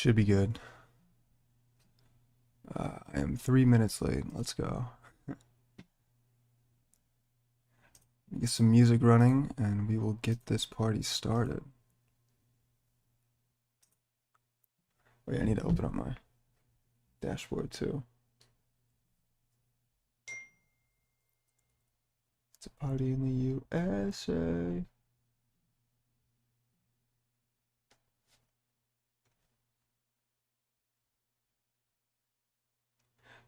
Should be good. I am 3 minutes late. Let's go. Get some music running and we will get this party started. Wait, I need to open up my dashboard too. It's a party in the USA.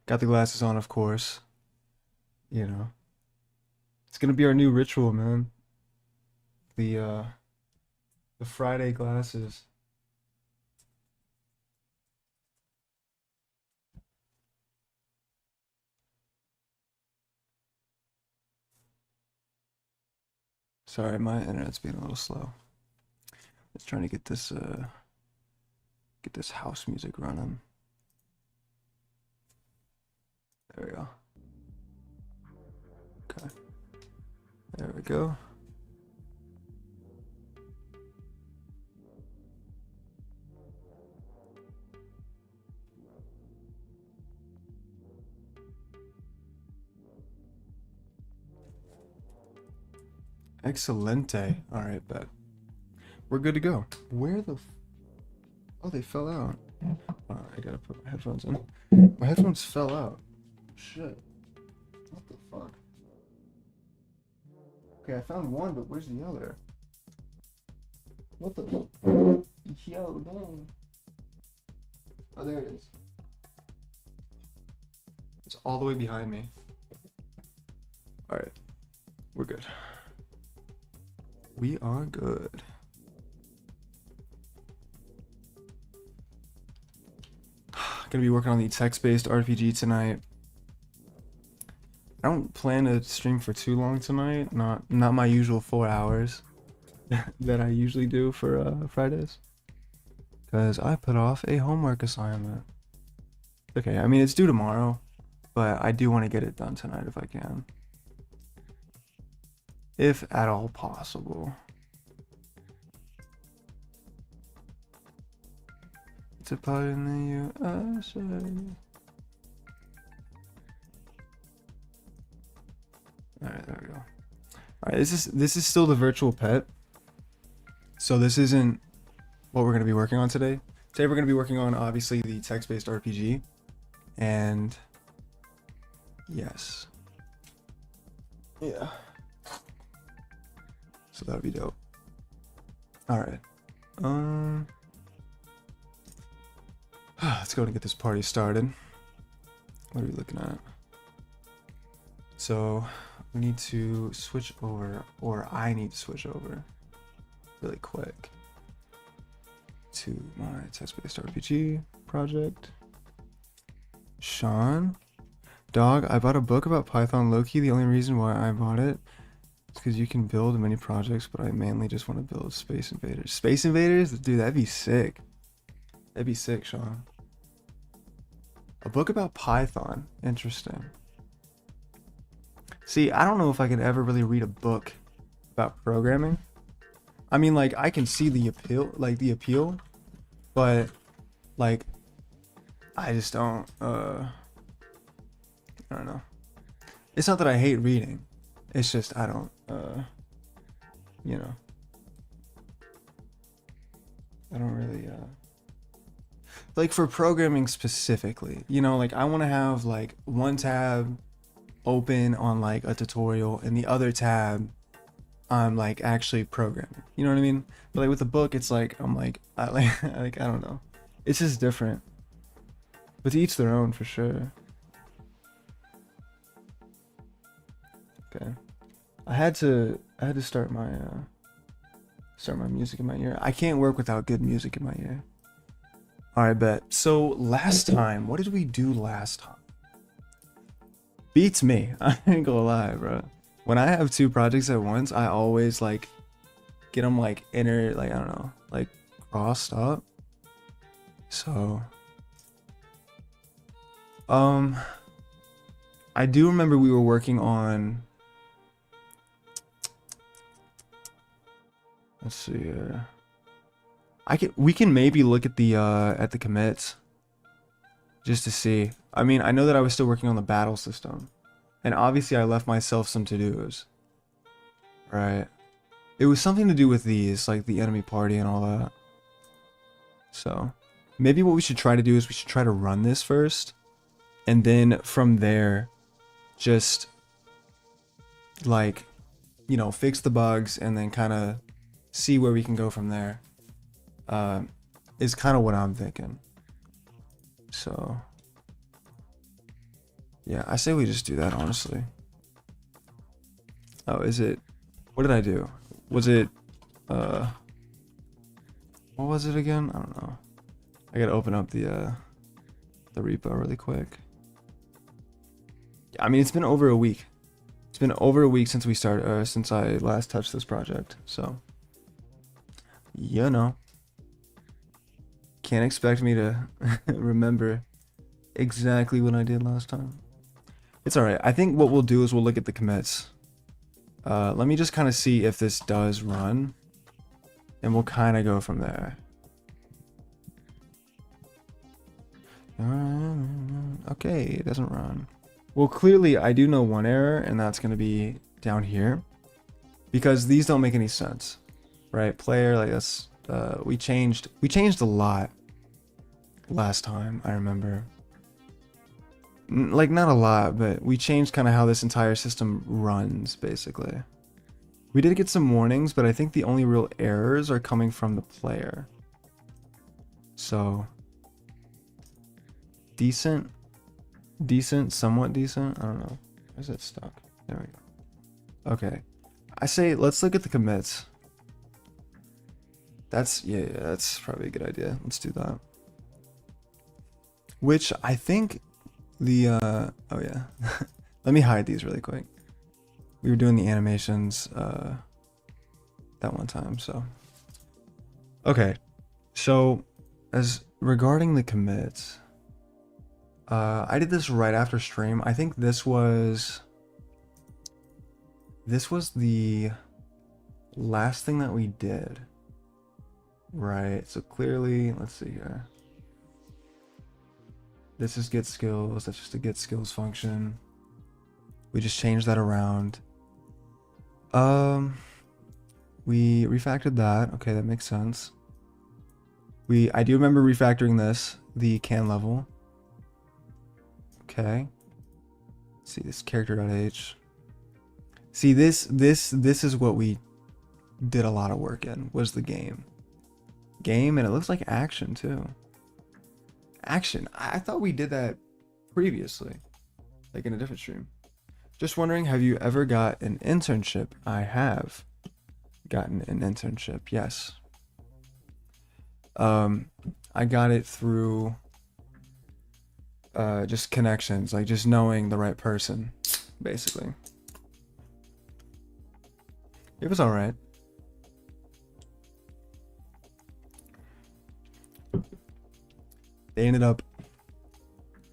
Got the glasses on, of course. You know. It's gonna be our new ritual, man. The Friday glasses. Sorry, my internet's being a little slow. Just trying to get this house music running. There we go. Okay. There we go. Excelente. All right, bet. We're good to go. Where the Oh, they fell out. I gotta put my headphones in. My headphones fell out. Shit. What the fuck? Okay, I found one, but where's the other? What the? Yo, no. Oh, there it is. It's all the way behind me. Alright. We're good. We are good. Gonna be working on the text-based RPG tonight. I don't plan to stream for too long tonight. Not my usual 4 hours that I usually do for Fridays. Because I put off a homework assignment. Okay, I mean it's due tomorrow, but I do want to get it done tonight if I can. If at all possible. It's a party in the USA. Alright, there we go. Alright, this is still the virtual pet. So this isn't what we're gonna be working on today. Today we're gonna be working on obviously the text-based RPG. And yes. Yeah. So that would be dope. Alright. Let's go and get this party started. What are we looking at? So we need to switch over, or I need to switch over really quick to my text-based RPG project. Sean, dog, I bought a book about Python Loki. The only reason why I bought it is because you can build many projects, but I mainly just want to build Space Invaders. Space Invaders? Dude, that'd be sick. That'd be sick, Sean. A book about Python. Interesting. See, I don't know if I could ever really read a book about programming. I mean, like, I can see the appeal, but, like, I just don't, I don't know. It's not that I hate reading. It's just, I don't, you know. I don't really, like for programming specifically, you know, like I want to have like one tab open on like a tutorial and the other tab I'm like actually programming, you know what I mean? But like with the book, it's like I'm like I don't know, it's just different, but to each their own for sure. Okay, I had to start my music in my ear. I can't work without good music in my ear. Alright, bet. So last time, what did we do last time? Beats me. I ain't gonna lie, bro. When I have two projects at once, I always like get them like I don't know, like crossed up. So I do remember we were working on, let's see here. We can maybe look at the commits just to see. I mean, I know that I was still working on the battle system, and obviously I left myself some to-dos. Right. It was something to do with these, like the enemy party and all that. So, maybe what we should try to do is we should try to run this first, and then from there, just like, you know, fix the bugs and then kind of see where we can go from there. Is kind of what I'm thinking. So, yeah, I say we just do that, honestly. Oh, is it? What did I do? Was it, what was it again? I don't know. I gotta open up the repo really quick. I mean, it's been over a week. It's been over a week since we started, since I last touched this project. So, you know, can't expect me to remember exactly what I did last time. It's alright. I think what we'll do is we'll look at the commits. Let me just kind of see if this does run, and we'll kind of go from there. Okay, it doesn't run. Well, clearly I do know one error, and that's going to be down here, because these don't make any sense, right? Player, like that's we changed a lot last time, I remember. Like, not a lot, but we changed kind of how this entire system runs, basically. We did get some warnings, but I think the only real errors are coming from the player. So, decent, somewhat decent. I don't know. Where's it stuck? There we go. Okay. I say let's look at the commits. That's, yeah, that's probably a good idea. Let's do that. Which I think the, oh yeah. Let me hide these really quick. We were doing the animations, that one time, so. Okay. So, as regarding the commits, I did this right after stream. I think this was the last thing that we did. Right, so clearly, let's see here. This is get skills, that's just a get skills function. We just changed that around. We refactored that. Okay, that makes sense. I do remember refactoring this, the can level. Okay. Let's see this character.h. See, this is what we did a lot of work in, was the game, and it looks like action too. Action. I thought we did that previously, like in a different stream. Just wondering, have you ever got an internship? I have gotten an internship. Yes. I got it through just connections, like just knowing the right person, basically. It was all right. They ended up,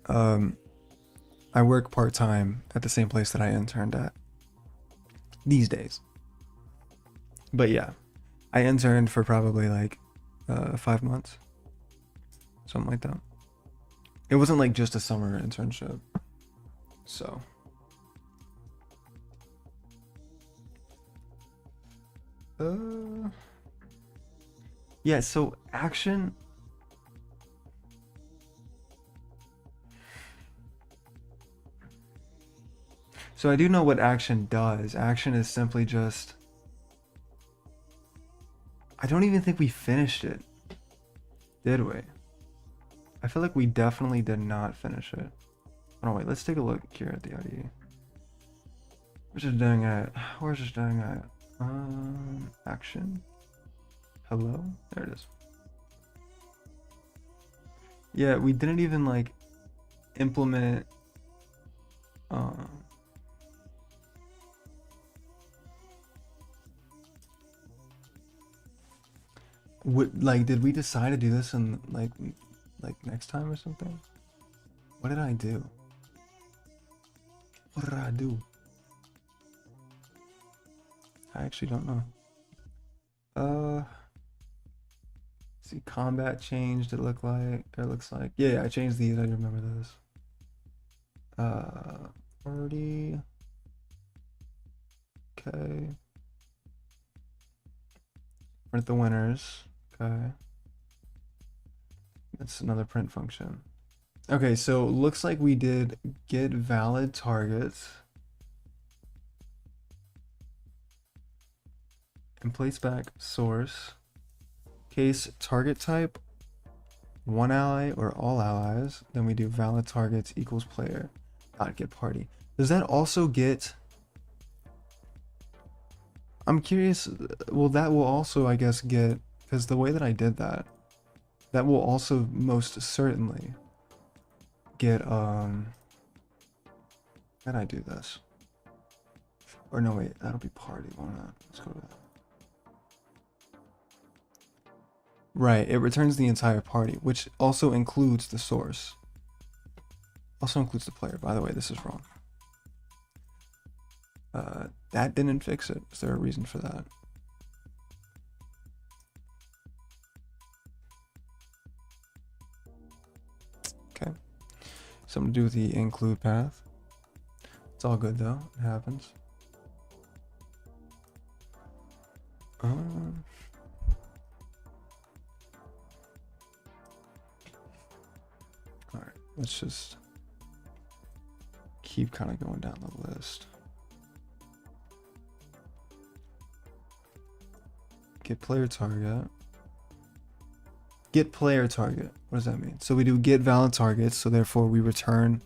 I work part-time at the same place that I interned at these days. But yeah, I interned for probably like 5 months, something like that. It wasn't like just a summer internship. So yeah, so action. So I do know what action does. Action is simply just, I don't even think we finished it, did we? I feel like we definitely did not finish it. Oh wait, let's take a look here at the IDE. Where's this doing at? Where's this doing at? Action. Hello? There it is. Yeah, we didn't even like implement what, like, did we decide to do this in like next time or something? What did I do? What did I do? I actually don't know. See, combat changed. It looks like. Yeah, I changed these. I remember this. Party. Okay. Print the winners. Okay. That's another print function. Okay, so looks like we did get valid targets and place back source. Case target type, one ally or all allies. Then we do valid targets equals player dot get party. Does that also get? I'm curious. Well, that will also, I guess, get, because the way that I did that, that will also most certainly get How did I do this? Or no, wait, that'll be party, won't it? Let's go to that. Right, it returns the entire party, which also includes the source. Also includes the player. By the way, this is wrong. That didn't fix it. Is there a reason for that? Okay. Something to do with the include path. It's all good though. It happens. Alright, let's just keep kind of going down the list. Get player target. Get player target. What does that mean? So we do get valid targets, so therefore we return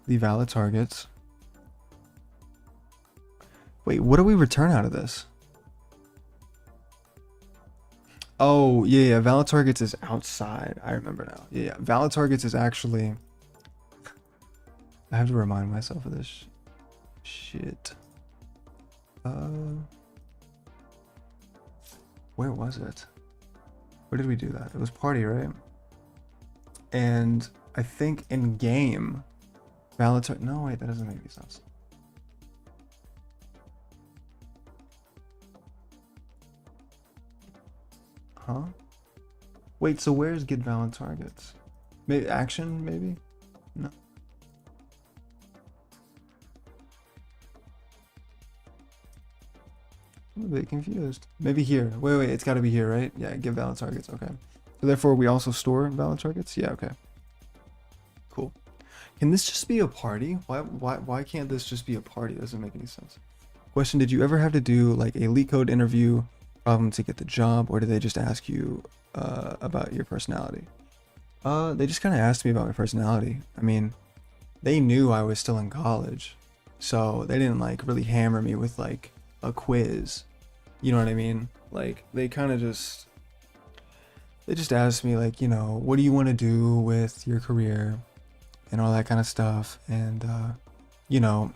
the valid targets. Wait, what do we return out of this? Oh, yeah, valid targets is outside. I remember now. Yeah, valid targets is actually... I have to remind myself of this shit. Where was it? Where did we do that? It was party, right? And I think in game, valid target... No, wait, that doesn't make any sense. Huh? Wait, so where's get valid targets? Maybe action, maybe? No. I'm a bit confused. Maybe here. Wait, it's got to be here, right? Yeah, get valid targets. Okay. So therefore, we also store valid targets? Yeah, okay. Cool. Can this just be a party? Why can't this just be a party? It doesn't make any sense. Question, did you ever have to do like a leak code interview problem to get the job, or did they just ask you about your personality? They just kind of asked me about my personality. I mean, they knew I was still in college, so they didn't like really hammer me with like a quiz. You know what I mean? Like they kind of just asked me like, you know, what do you want to do with your career and all that kind of stuff, and you know,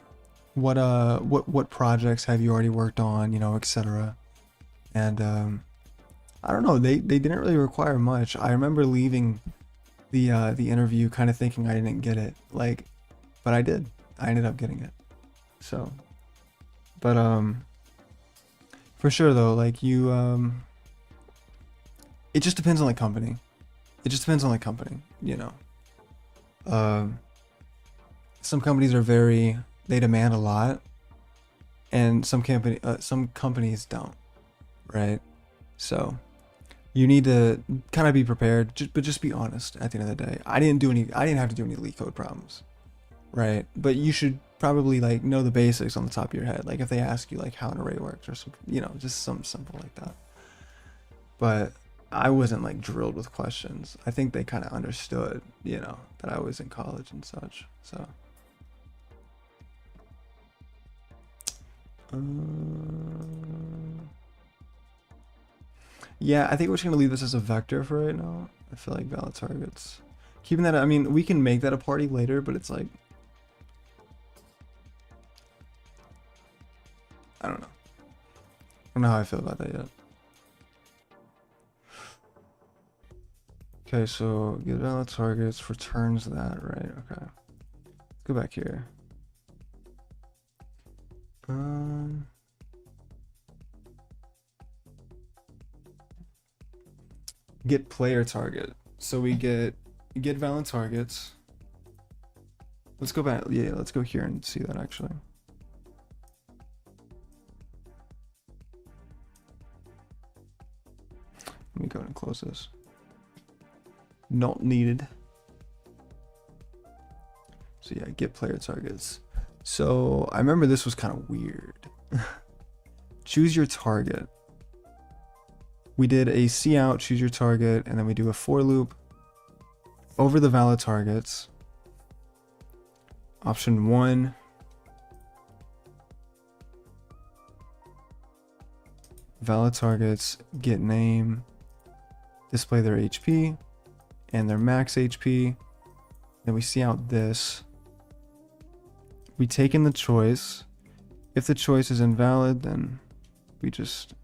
what projects have you already worked on, you know, etc. And I don't know, they didn't really require much. I remember leaving the interview kind of thinking I didn't get it, like, but I did. I ended up getting it. So, but for sure though, like you it just depends on the company. It just depends on the company, you know. Some companies are they demand a lot, and some companies don't, right? So you need to kind of be prepared, but just be honest at the end of the day. I didn't have to do any leak code problems, right? But you should probably like know the basics on the top of your head. Like if they ask you like how an array works or something, you know, just something simple like that. But I wasn't like drilled with questions. I think they kind of understood, you know, that I was in college and such. So yeah, I think we're just gonna leave this as a vector for right now. I feel like valid targets. Keeping that, I mean, we can make that a party later, but it's like, I don't know. I don't know how I feel about that yet. Okay, so get valid targets returns that, right? Okay. Let's go back here. get player target. So we get valid targets. Let's go back. Yeah, let's go here and see that actually. Let me go and close this. Not needed. So yeah, get player targets. So I remember this was kind of weird. Choose your target. We did a see out, choose your target, and then we do a for loop over the valid targets. Option 1. Valid targets, get name, display their HP and their max HP. Then we see out this. We take in the choice. If the choice is invalid, then we just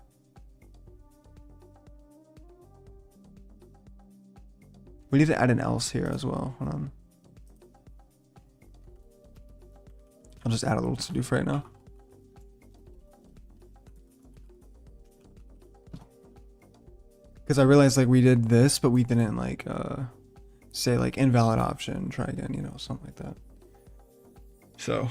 we need to add an else here as well. Hold on. I'll just add a little to do for right now. Because I realized like we did this, but we didn't like say like invalid option, try again, you know, something like that. So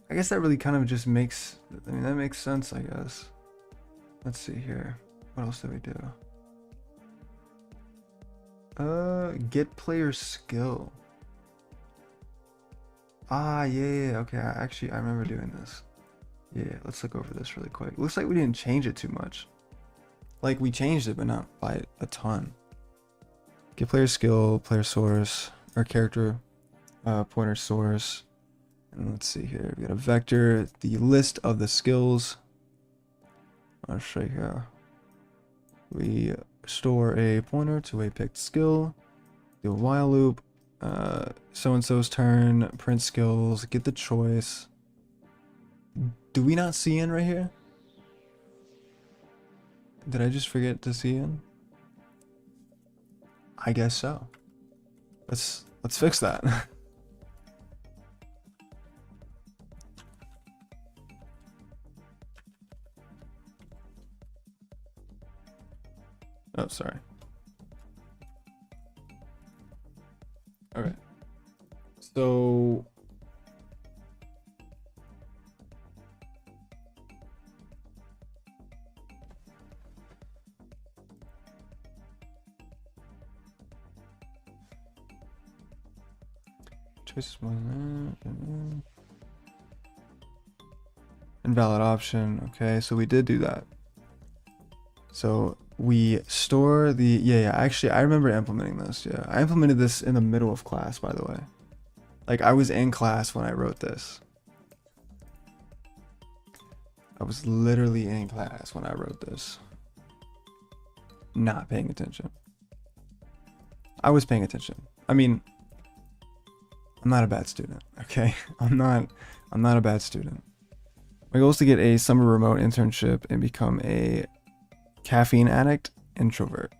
I guess that really kind of just makes, I mean, that makes sense, I guess. Let's see here. What else did we do? Get player skill. Ah, yeah, okay. I remember doing this. Yeah, let's look over this really quick. Looks like we didn't change it too much. Like, we changed it, but not by a ton. Get player skill, player source, or character pointer source. And let's see here. We got a vector, the list of the skills. I'll show you here. We store a pointer to a picked skill, do a while loop, so-and-so's turn, print skills, get the choice. Do we not see in right here? Did I just forget to see in? I guess so. Let's fix that. Oh, sorry. Okay. So choice one invalid option. Okay, so we did do that. So we store the, yeah, actually, I remember implementing this. Yeah, I implemented this in the middle of class, by the way. Like, I was in class when I wrote this. I was literally in class when I wrote this. Not paying attention. I was paying attention. I mean, I'm not a bad student, okay? I'm not a bad student. My goal is to get a summer remote internship and become a caffeine addict introvert.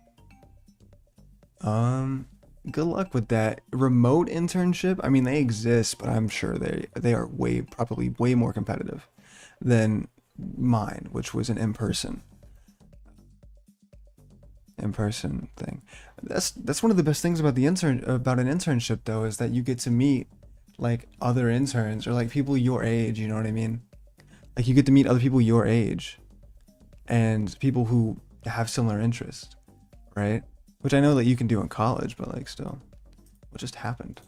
Good luck with that. Remote internship, I mean, they exist, but I'm sure they are probably way more competitive than mine, which was an in-person thing. That's one of the best things about about an internship though, is that you get to meet like other interns or like people your age, you know what I mean? Like, you get to meet other people your age and people who have similar interests, right? Which I know that you can do in college, but like, still, what just happened?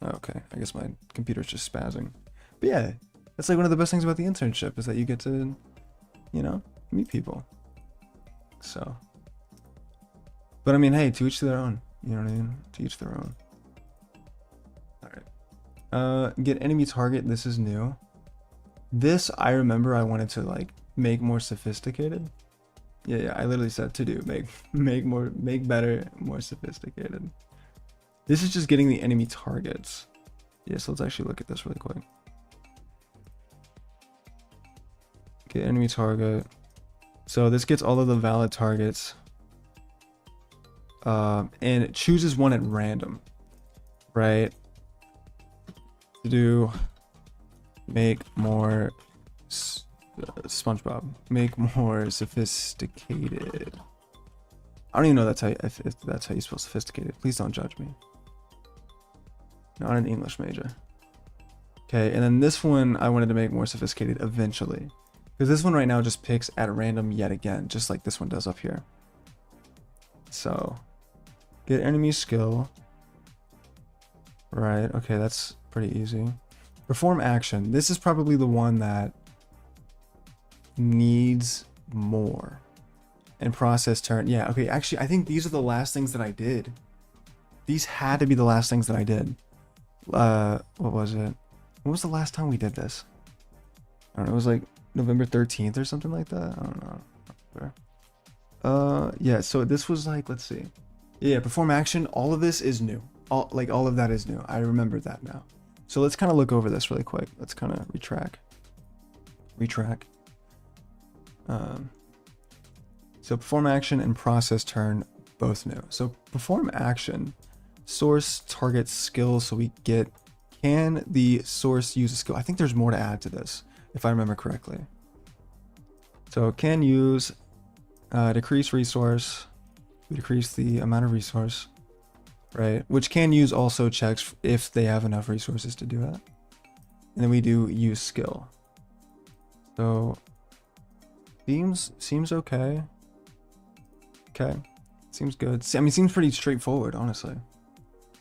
Okay, I guess my computer's just spazzing. But yeah, that's like one of the best things about the internship, is that you get to, you know, meet people. So, but I mean, hey, to each their own, you know what I mean? To each their own. All right. Get enemy target. This is new. This, I remember I wanted to like make more sophisticated. Yeah, I literally said to do, make better, more sophisticated. This is just getting the enemy targets. Yeah, so let's actually look at this really quick. Get enemy target. So this gets all of the valid targets. And it chooses one at random, right? To do make more SpongeBob, make more sophisticated. I don't even know if that's how you spell sophisticated. Please don't judge me. Not an English major. Okay, and then this one I wanted to make more sophisticated eventually. Because this one right now just picks at random yet again, just like this one does up here. So, get enemy skill. Right, okay, that's pretty easy. Perform action. This is probably the one that needs more. And process turn. Yeah, okay, actually, I think these are the last things that I did. These had to be the last things that I did. What was it? When was the last time we did this? I don't know, it was like November 13th or something like that. I don't know. Yeah, so this was like, let's see. Yeah, perform action. All of this is new. All of that is new. I remember that now. So let's kind of look over this really quick. Let's kind of retrack. So perform action and process turn, both new. So perform action, source target skill. So we get, can the source use a skill? I think there's more to add to this, if I remember correctly. So can use decrease resource. We decrease the amount of resource, right? Which can use also checks if they have enough resources to do that. And then we do use skill. So seems okay. Okay, seems good. I mean, seems pretty straightforward, honestly.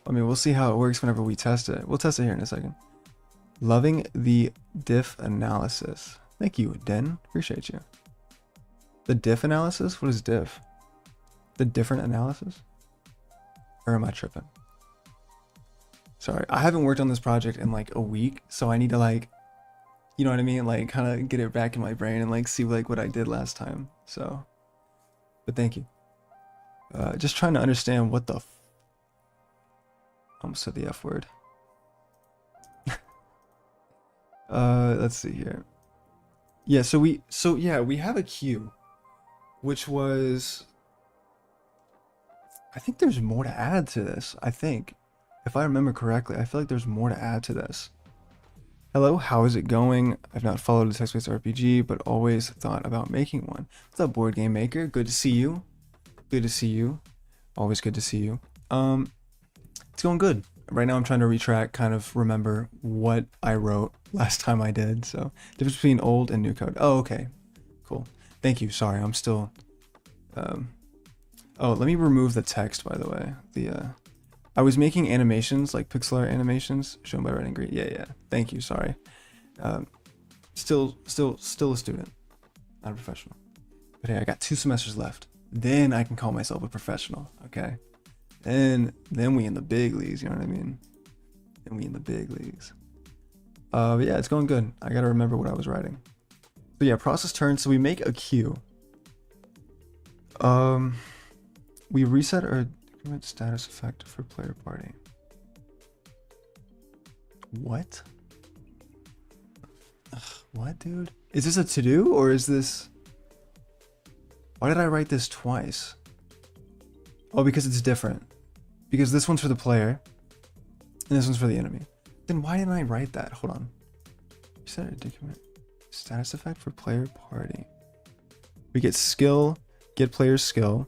I mean, we'll see how it works whenever we test it. We'll test it here in a second. Loving the diff analysis. Thank you, Den. Appreciate you. The diff analysis? What is diff? The different analysis? Or am I tripping? Sorry, I haven't worked on this project in like a week, so I need to like, you know what I mean? Like kind of get it back in my brain and like see like what I did last time. So, but thank you. Just trying to understand what the I almost said the F word. Let's see here. Yeah, so we have a queue, which was, I think there's more to add to this. I think, if I remember correctly, I feel like there's more to add to this. Hello, how is it going? I've not followed a text-based RPG, but always thought about making one. What's up, board game maker? Good to see you. Good to see you. Always good to see you. It's going good. Right now I'm trying to retrack, kind of remember what I wrote last time I did. So, difference between old and new code. Oh, okay. Cool. Thank you. Sorry, I'm still... Oh, let me remove the text, by the way. I was making animations, like pixel art animations, shown by red and green. Yeah. Thank you. Sorry. Still a student, not a professional. But hey, I got 2 semesters left. Then I can call myself a professional. Okay. And then we in the big leagues. You know what I mean? Then we in the big leagues. But yeah, it's going good. I gotta remember what I was writing. So yeah, process turn. So we make a queue. We reset our status effect for player party. What? Ugh, what, dude? Is this a to-do or is this... Why did I write this twice? Oh, because it's different. Because this one's for the player and this one's for the enemy. Then why didn't I write that? Hold on. Reset a document. Status effect for player party. We get skill, get player skill.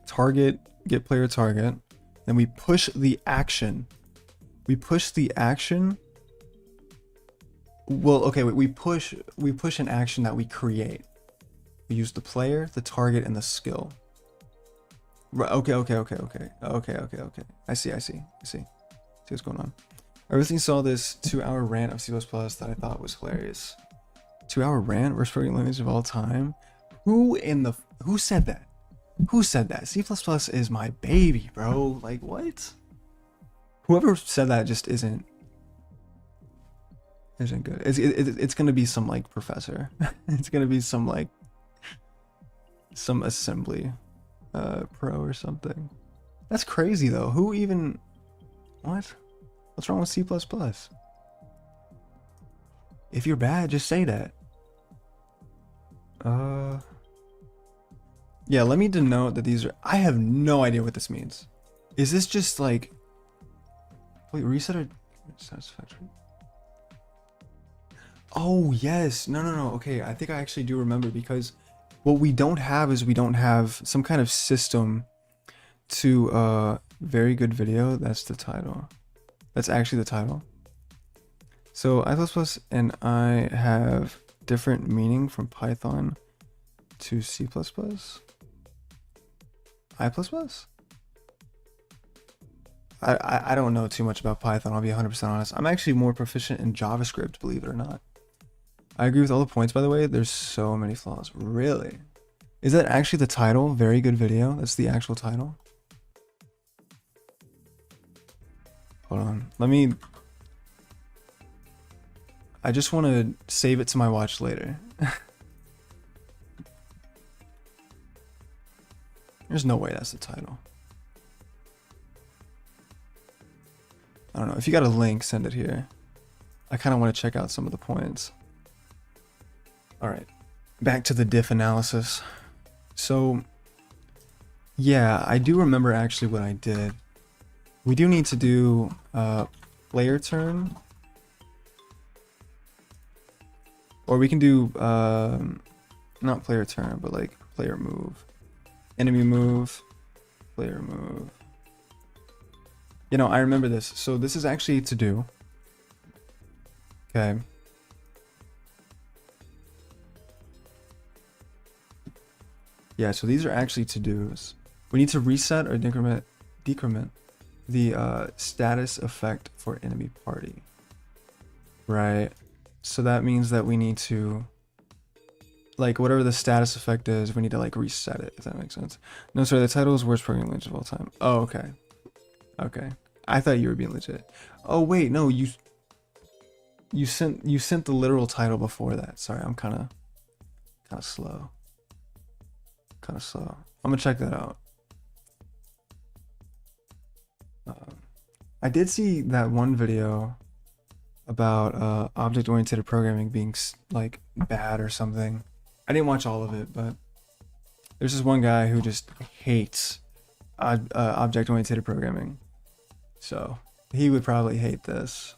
Target, get player target. Then we push the action. We push the action. Well, okay, we push an action that we create. We use the player, the target, and the skill. Right, okay. I see what's going on. I recently saw this 2-hour rant of C++ that I thought was hilarious. 2-hour rant, worst programming language of all time. Who said that? Who said that? C++ is my baby, bro. Like, what? Whoever said that just isn't good. It's gonna be some like professor. It's gonna be some like some assembly pro or something. That's crazy though. Who even... What? What's wrong with C++? If you're bad, just say that. Yeah, let me denote that these are... I have no idea what this means. Is this just like... Wait, reset or... Satisfactory? Oh, yes. No, no, no. Okay, I think I actually do remember because what we don't have is we don't have some kind of system to very good video. That's the title. That's actually the title. So I++ and I have different meaning from Python to C++. I++? I don't know too much about Python, I'll be 100% honest. I'm actually more proficient in JavaScript, believe it or not. I agree with all the points, by the way. There's so many flaws. Really? Is that actually the title? Very good video? That's the actual title? Hold on. Let me... I just want to save it to my watch later. There's no way that's the title. I don't know. If you got a link, send it here. I kind of want to check out some of the points. Alright. Back to the diff analysis. So, yeah, I do remember actually what I did. We do need to do player turn. Or we can do, not player turn, but like player move. Enemy move, player move. You know, I remember this. So this is actually to do. Okay. Yeah, so these are actually to-dos. We need to reset or decrement the status effect for enemy party. Right. So that means that we need to, like, whatever the status effect is, we need to like reset it, if that makes sense. No, sorry, the title is worst programming language of all time. Oh, okay. Okay. I thought you were being legit. Oh wait, no, you sent the literal title before that. Sorry, I'm kind of slow. Kind of slow. I'm gonna check that out. I did see that one video about object-oriented programming being like bad or something. I didn't watch all of it, but there's this one guy who just hates object-oriented programming. So he would probably hate this.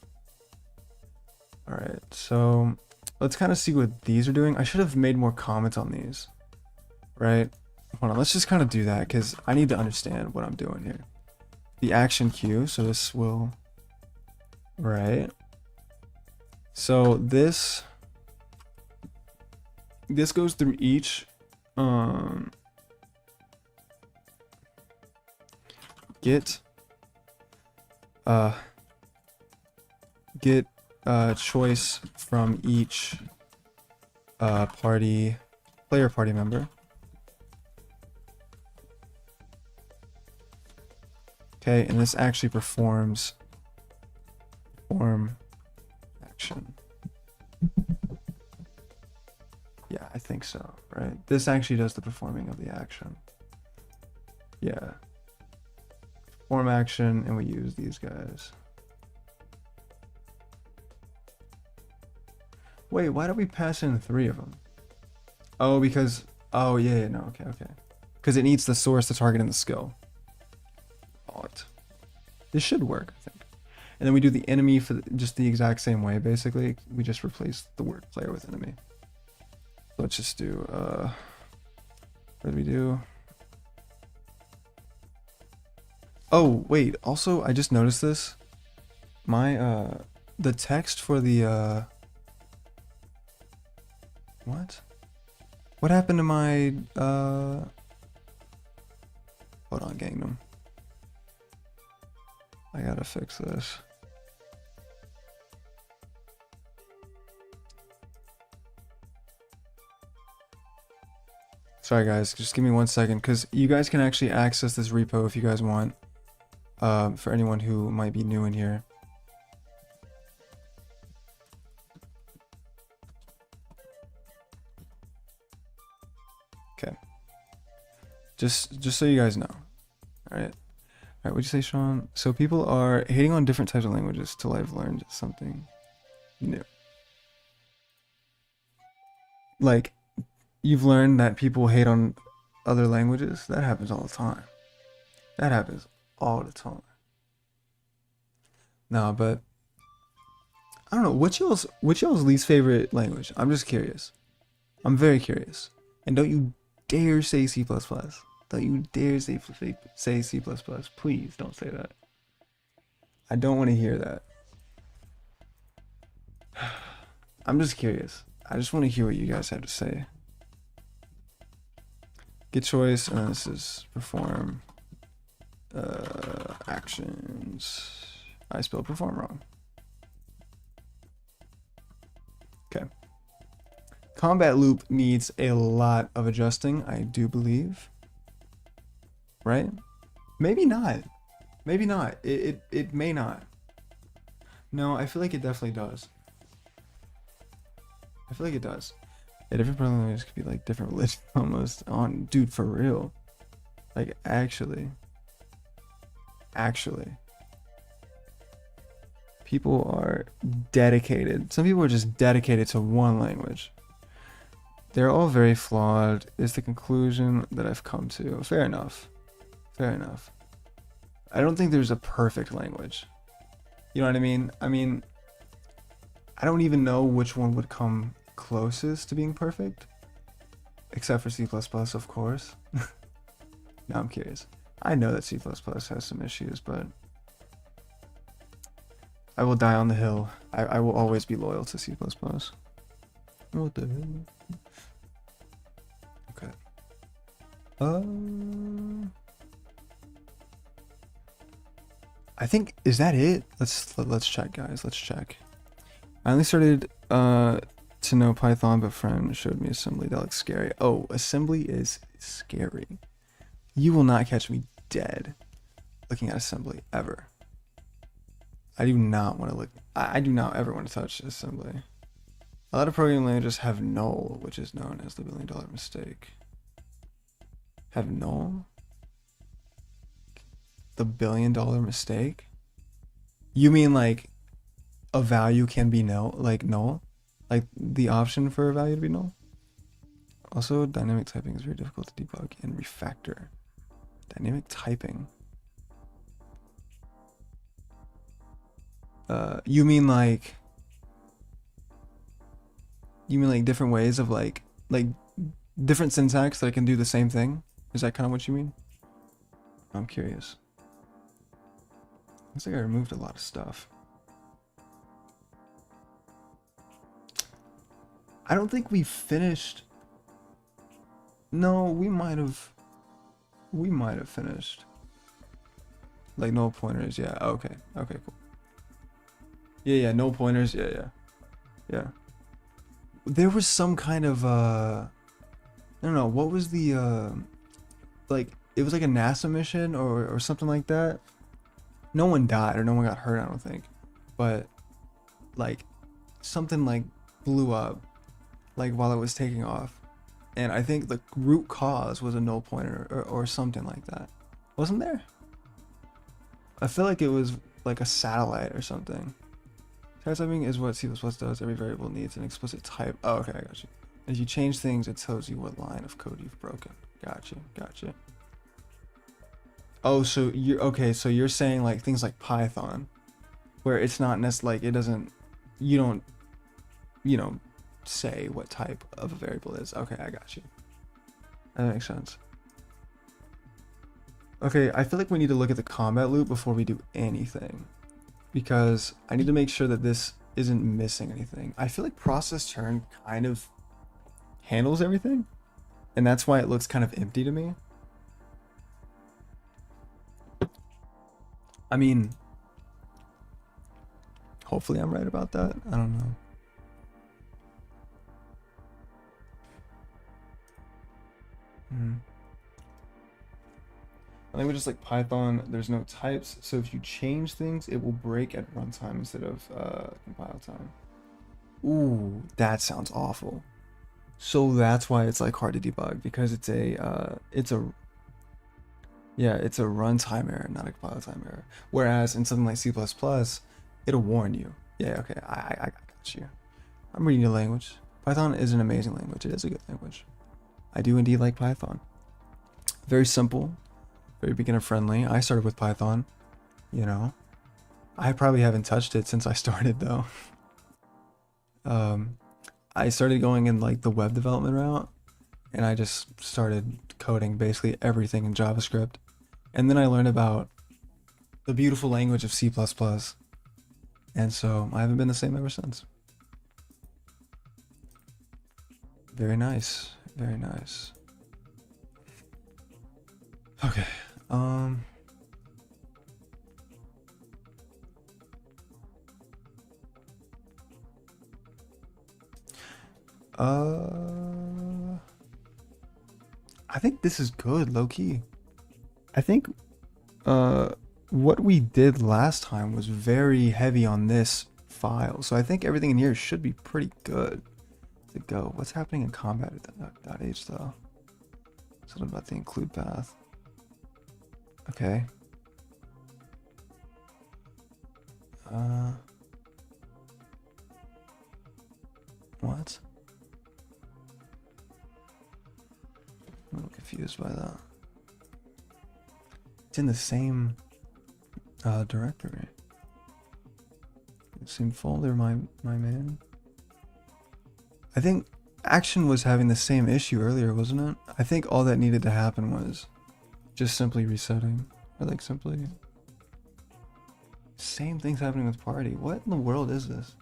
All right, so let's kind of see what these are doing. I should have made more comments on these, right? Hold on, let's just kind of do that because I need to understand what I'm doing here. The action queue, so this will, right? So this goes through each get choice from each player party member. Okay, and this actually performs action. Yeah, I think so, right? This actually does the performing of the action. Yeah. Perform action, and we use these guys. Wait, why don't we pass in 3 of them? Oh, because... Oh, yeah, no, okay. Because it needs the source, the target, and the skill. This should work, I think. And then we do the enemy for just the exact same way, basically. We just replace the word player with enemy. Let's just do, what do we do? Oh, wait, also, I just noticed this. My, the text for the, what? What happened to my, hold on, Gangnam. I gotta fix this. Sorry guys, just give me 1 second, because you guys can actually access this repo if you guys want, for anyone who might be new in here. Okay. Just so you guys know. Alright. Alright, what'd you say, Sean? So people are hating on different types of languages till I've learned something new. Like, you've learned that people hate on other languages? That happens all the time. That happens all the time. No, but I don't know. What's y'all's least favorite language? I'm just curious. I'm very curious. And don't you dare say C++. Don't you dare say C++. Please don't say that. I don't want to hear that. I'm just curious. I just want to hear what you guys have to say. Get choice, and this is perform actions. I spelled perform wrong. Okay. Combat loop needs a lot of adjusting, I do believe. Right? Maybe not. Maybe not. It may not. No, I feel like it definitely does. I feel like it does. Yeah, different programming languages could be like different religions almost on, dude, for real. Like actually. People are dedicated. Some people are just dedicated to one language. They're all very flawed, is the conclusion that I've come to. Fair enough. Fair enough. I don't think there's a perfect language. You know what I mean? I mean, I don't even know which one would come closest to being perfect. Except for C++, of course. Now I'm curious. I know that C++ has some issues, but I will die on the hill. I will always be loyal to C++. What the hell? Okay. I think, is that it? Let's check, guys. Let's check. I only started to know Python, but friend showed me assembly. That looks scary. Oh, assembly is scary. You will not catch me dead looking at assembly ever. I do not want to look. I do not ever want to touch assembly. A lot of programming languages have null, which is known as the $1 billion mistake. Have null? The $1 billion mistake? You mean like a value can be null, like null? Like the option for a value to be null? Also, dynamic typing is very difficult to debug and refactor. Dynamic typing. You mean like different ways of like different syntax that can do the same thing? Is that kind of what you mean? I'm curious. Looks like I removed a lot of stuff. I don't think we finished. No, we might have finished. Like null pointers, yeah. Okay, cool. Yeah, null pointers, yeah. There was some kind of I don't know, what was the like, it was like a NASA mission or something like that. No one died or no one got hurt, I don't think. But like something like blew up like while it was taking off. And I think the root cause was a null pointer or something like that. Wasn't there? I feel like it was like a satellite or something. Typing is what C++ does. Every variable needs an explicit type. Oh, okay, I got you. As you change things, it tells you what line of code you've broken. Gotcha. Oh, so you're okay. So you're saying like things like Python, where it's not necessarily like it doesn't. You don't say what type of a variable is. Okay, I got you. That makes sense. Okay, I feel like we need to look at the combat loop before we do anything, because I need to make sure that this isn't missing anything. I feel like process turn kind of handles everything, and that's why it looks kind of empty to me. I mean, hopefully I'm right about that. I don't know. Languages like Python, there's no types, so if you change things, it will break at runtime instead of compile time. Ooh, that sounds awful. So that's why it's like hard to debug, because it's a runtime error, not a compile time error. Whereas in something like C++, it'll warn you. Yeah, okay, I got you. I'm reading your language. Python is an amazing language. It is a good language. I do indeed like Python. Very simple, very beginner friendly. I started with Python, you know. I probably haven't touched it since I started though. I started going in like the web development route, and I just started coding basically everything in JavaScript. And then I learned about the beautiful language of C++. And so I haven't been the same ever since. Very nice. Very nice. Okay. I think this is good, low key. I think what we did last time was very heavy on this file, so I think everything in here should be pretty good to go. What's happening in combat at .h though? Something about the include path. Okay. What? I'm a little confused by that. It's in the same directory. Same folder, my man. I think Action was having the same issue earlier, wasn't it? I think all that needed to happen was just simply resetting. Or like simply... Same thing's happening with Party. What in the world is this?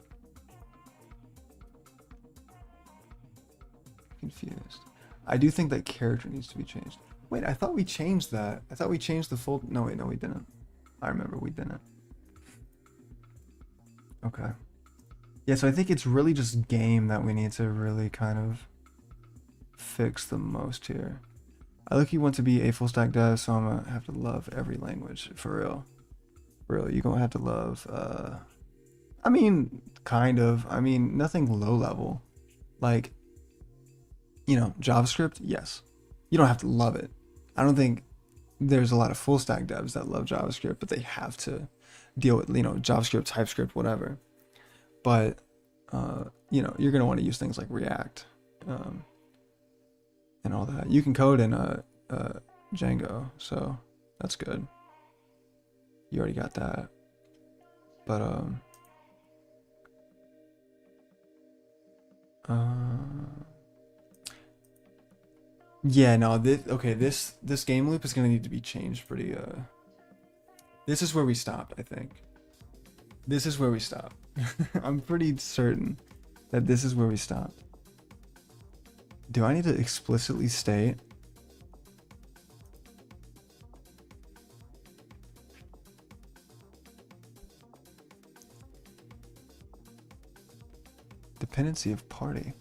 Confused. I do think that character needs to be changed. Wait, I thought we changed that. I thought we changed the full... No, wait, no, we didn't. I remember we didn't. Okay. Yeah, so I think it's really just game that we need to really kind of fix the most here. I lucky want to be a full stack dev, so I'm gonna have to love every language, for real. For real, you're gonna have to love, I mean, kind of. I mean, nothing low level. Like, you know, JavaScript, yes. You don't have to love it. I don't think there's a lot of full stack devs that love JavaScript, but they have to deal with, you know, JavaScript, TypeScript, whatever. But, you know, you're going to want to use things like React and all that. You can code in Django, so that's good. You already got that. But, yeah, no, this game loop is going to need to be changed pretty, this is where we stopped, I think. This is where we stopped. I'm pretty certain that this is where we stopped. Do I need to explicitly state? Dependency of party.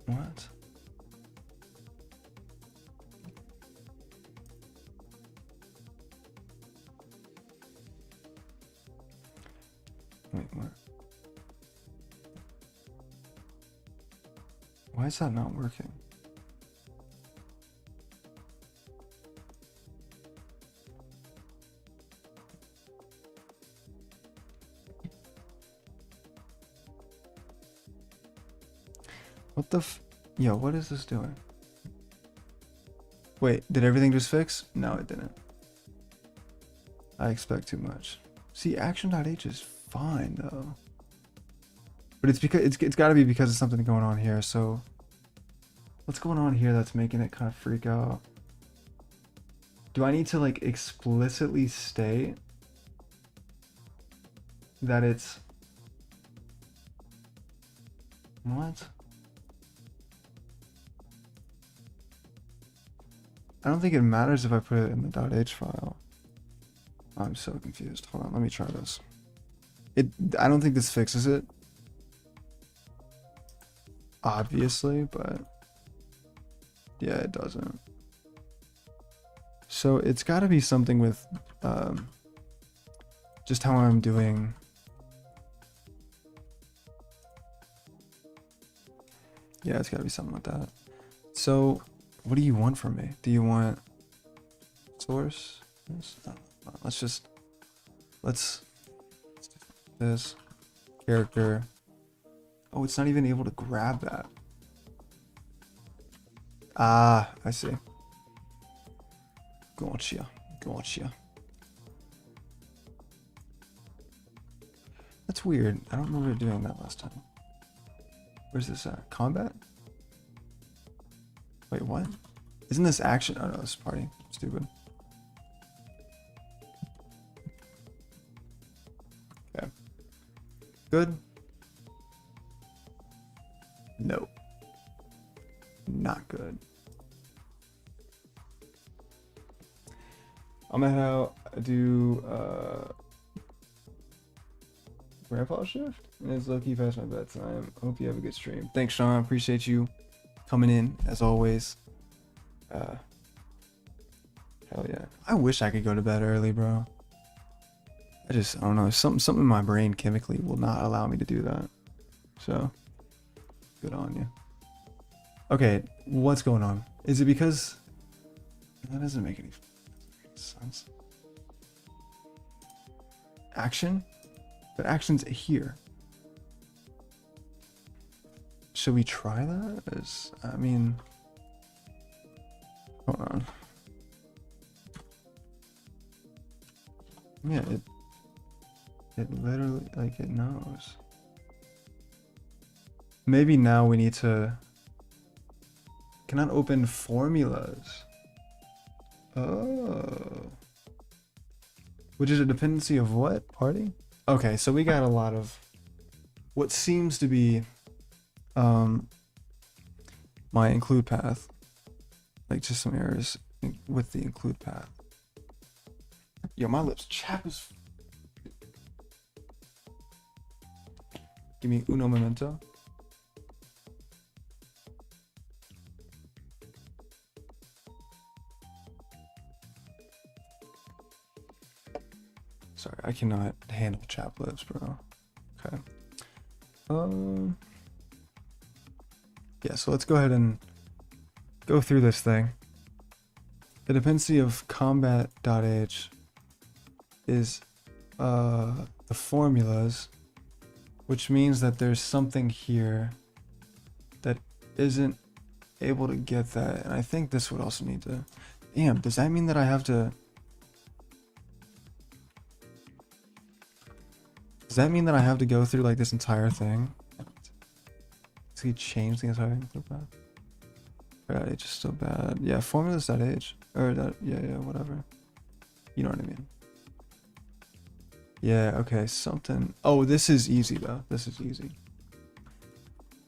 What? Wait, what? Why is that not working? What the Yo, what is this doing? Wait, did everything just fix? No, it didn't. I expect too much. See, action.h is fine though. But it's because it's got to be because of something going on here. So what's going on here that's making it kind of freak out? Do I need to like explicitly state that it's what? I don't think it matters if I put it in the .h file. I'm so confused. Hold on, let me try this. I don't think this fixes it. Obviously, but yeah, it doesn't. So it's got to be something with just how I'm doing. Yeah, it's got to be something like that. So what do you want from me? Do you want source? Let's do this character. Oh, it's not even able to grab that. Ah, I see. Gotcha. That's weird. I don't remember doing that last time. Where's this at? Combat? Wait, what? Isn't this action? Oh no, this is party. Stupid. Okay. Good. No. Not good. I'm gonna head out, do grandpa shift, and it's low-key past my bedtime. Hope you have a good stream. Thanks, Sean. Appreciate you coming in as always. Hell yeah. I wish I could go to bed early, bro. I don't know. Something in my brain chemically will not allow me to do that. So, good on you. Okay, what's going on? Is it because that doesn't make any sense? Action? But action's here. Should we try that? I mean, hold on. Yeah, it literally, like, it knows. Maybe now we need to... Cannot open formulas. Oh. Which is a dependency of what? Party? Okay, so we got a lot of what seems to be my include path. Like just some errors with the include path. Yo, my lips chap as... Give me uno momento. Sorry, I cannot handle chap lips, bro. Okay. Yeah, so let's go ahead and go through this thing. The dependency of combat.h is the formulas, which means that there's something here that isn't able to get that. And I think this would also need to... Damn, does that mean that I have to... Does that mean that I have to go through like this entire thing? Does he change the entire thing so bad? Right, it's just so bad. Yeah, formulas.h. Or that, yeah, whatever. You know what I mean. Yeah, okay, something. Oh, this is easy though. This is easy.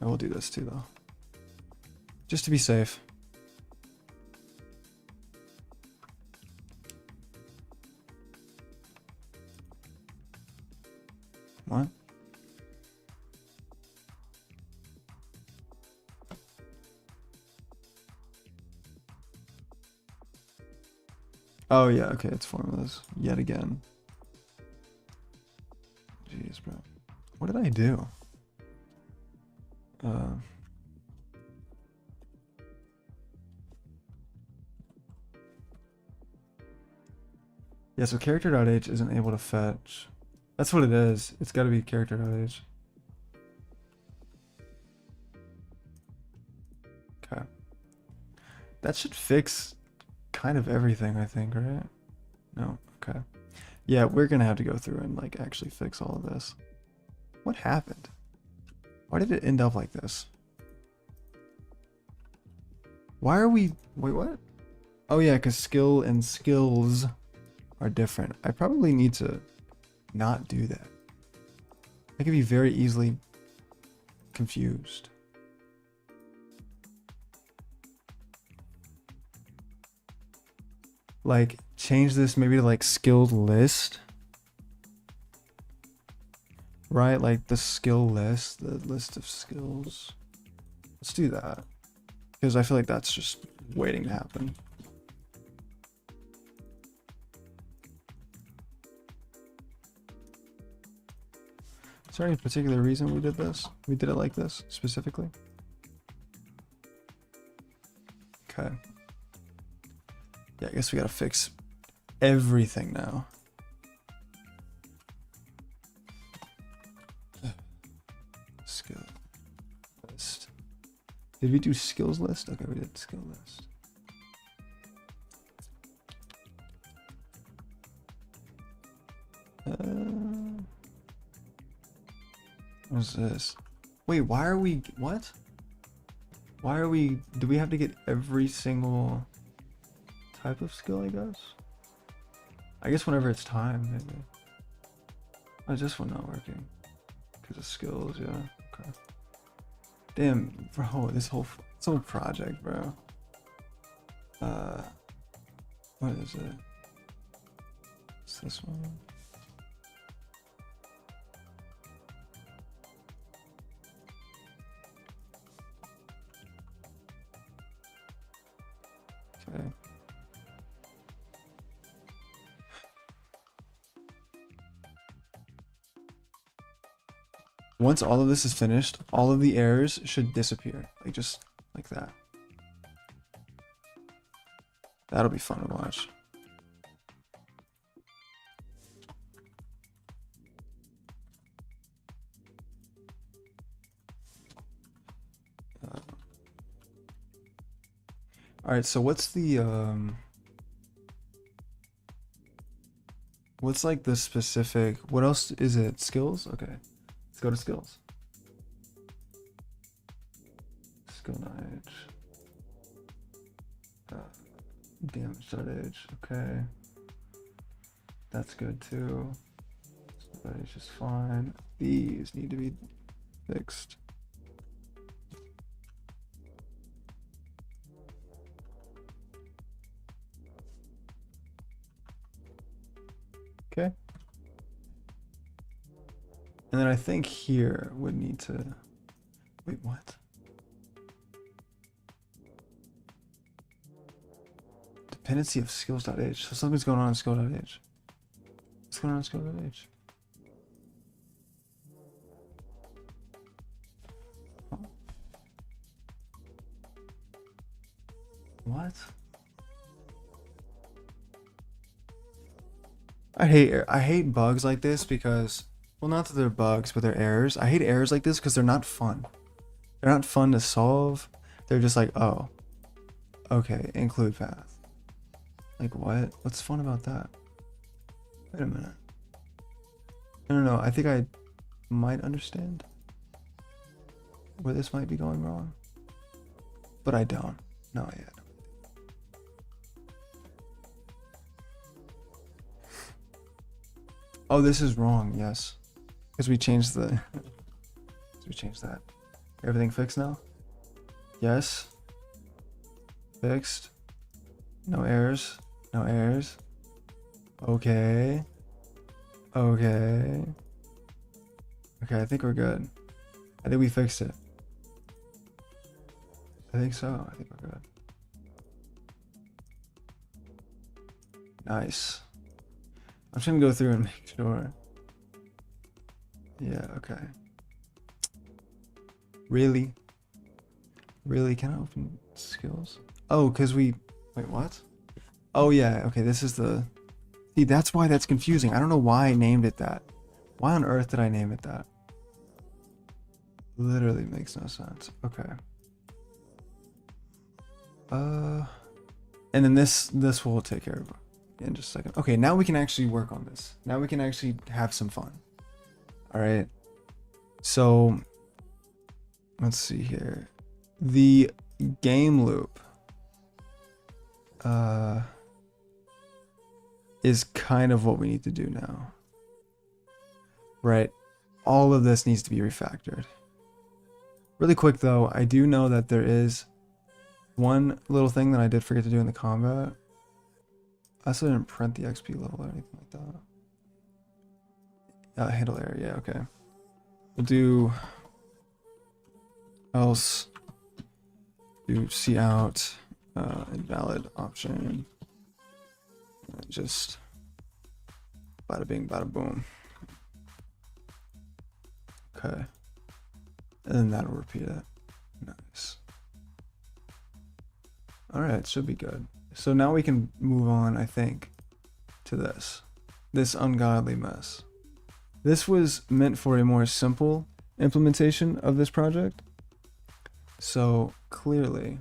I will do this too though. Just to be safe. What? Oh yeah, okay, it's formulas yet again. Jeez, bro. What did I do? Yeah, so character.h isn't able to fetch. That's what it is. It's got to be character.h. Okay. That should fix kind of everything, I think, right? No? Okay. Yeah, we're gonna have to go through and like actually fix all of this. What happened? Why did it end up like this? Why are we... Wait, what? Oh yeah, because skill and skills are different. I probably need to not do that. I could be very easily confused. Like, change this maybe to like skilled list. Right? Like the skill list, the list of skills. Let's do that. Because I feel like that's just waiting to happen. Is there any particular reason we did this? We did it like this, specifically? Okay. Yeah, I guess we gotta fix everything now. Skill list. Did we do skills list? Okay, we did skill list. What's this? Wait, why are we, what? Why are we, do we have to get every single type of skill, I guess? I guess whenever it's time, maybe. Why is this one not working? Because of skills, yeah. Okay. Damn, bro, this whole project, bro. What is it? It's this one. Okay. Once all of this is finished, all of the errors should disappear. Like, just like that. That'll be fun to watch. Alright, so what's the, what's like the specific, what else is it? Skills? Okay. Let's go to skills. Skill knowledge. Damage age. Okay. That's good too. That is just fine. These need to be fixed. Okay. And then I think here would need to, wait, what? Dependency of skills.h. So something's going on in skill.h. What's going on in skill.h? What? I hate bugs like this because, well, not that they're bugs, but they're errors. I hate errors like this because they're not fun. They're not fun to solve. They're just like, oh, okay, include path. Like what? What's fun about that? Wait a minute. I don't know. I think I might understand where this might be going wrong, but I don't. No, yet. Oh, this is wrong. Yes, because we changed the. We changed that. Everything fixed now? Yes. Fixed. No errors. No errors. Okay. Okay. Okay, I think we're good. I think we fixed it. I think so. I think we're good. Nice. I'm just gonna go through and make sure. Yeah, okay. Really? Really? Can I open skills? Oh, because we... Wait, what? Oh, yeah. Okay, this is the... See, that's why that's confusing. I don't know why I named it that. Why on earth did I name it that? Literally makes no sense. Okay. And then this will take care of it in just a second. Okay, now we can actually work on this. Now we can actually have some fun. All right. So... Let's see here. The game loop is kind of what we need to do now. Right? All of this needs to be refactored. Really quick though, I do know that there is one little thing that I did forget to do in the combat. I also didn't print the XP level or anything like that. Handle area, yeah, okay. We'll do... else do see out invalid option, just bada bing bada boom. Okay, and then that'll repeat it. Nice. All right, should be good. So now we can move on, I think, to this ungodly mess. This was meant for a more simple implementation of this project. So clearly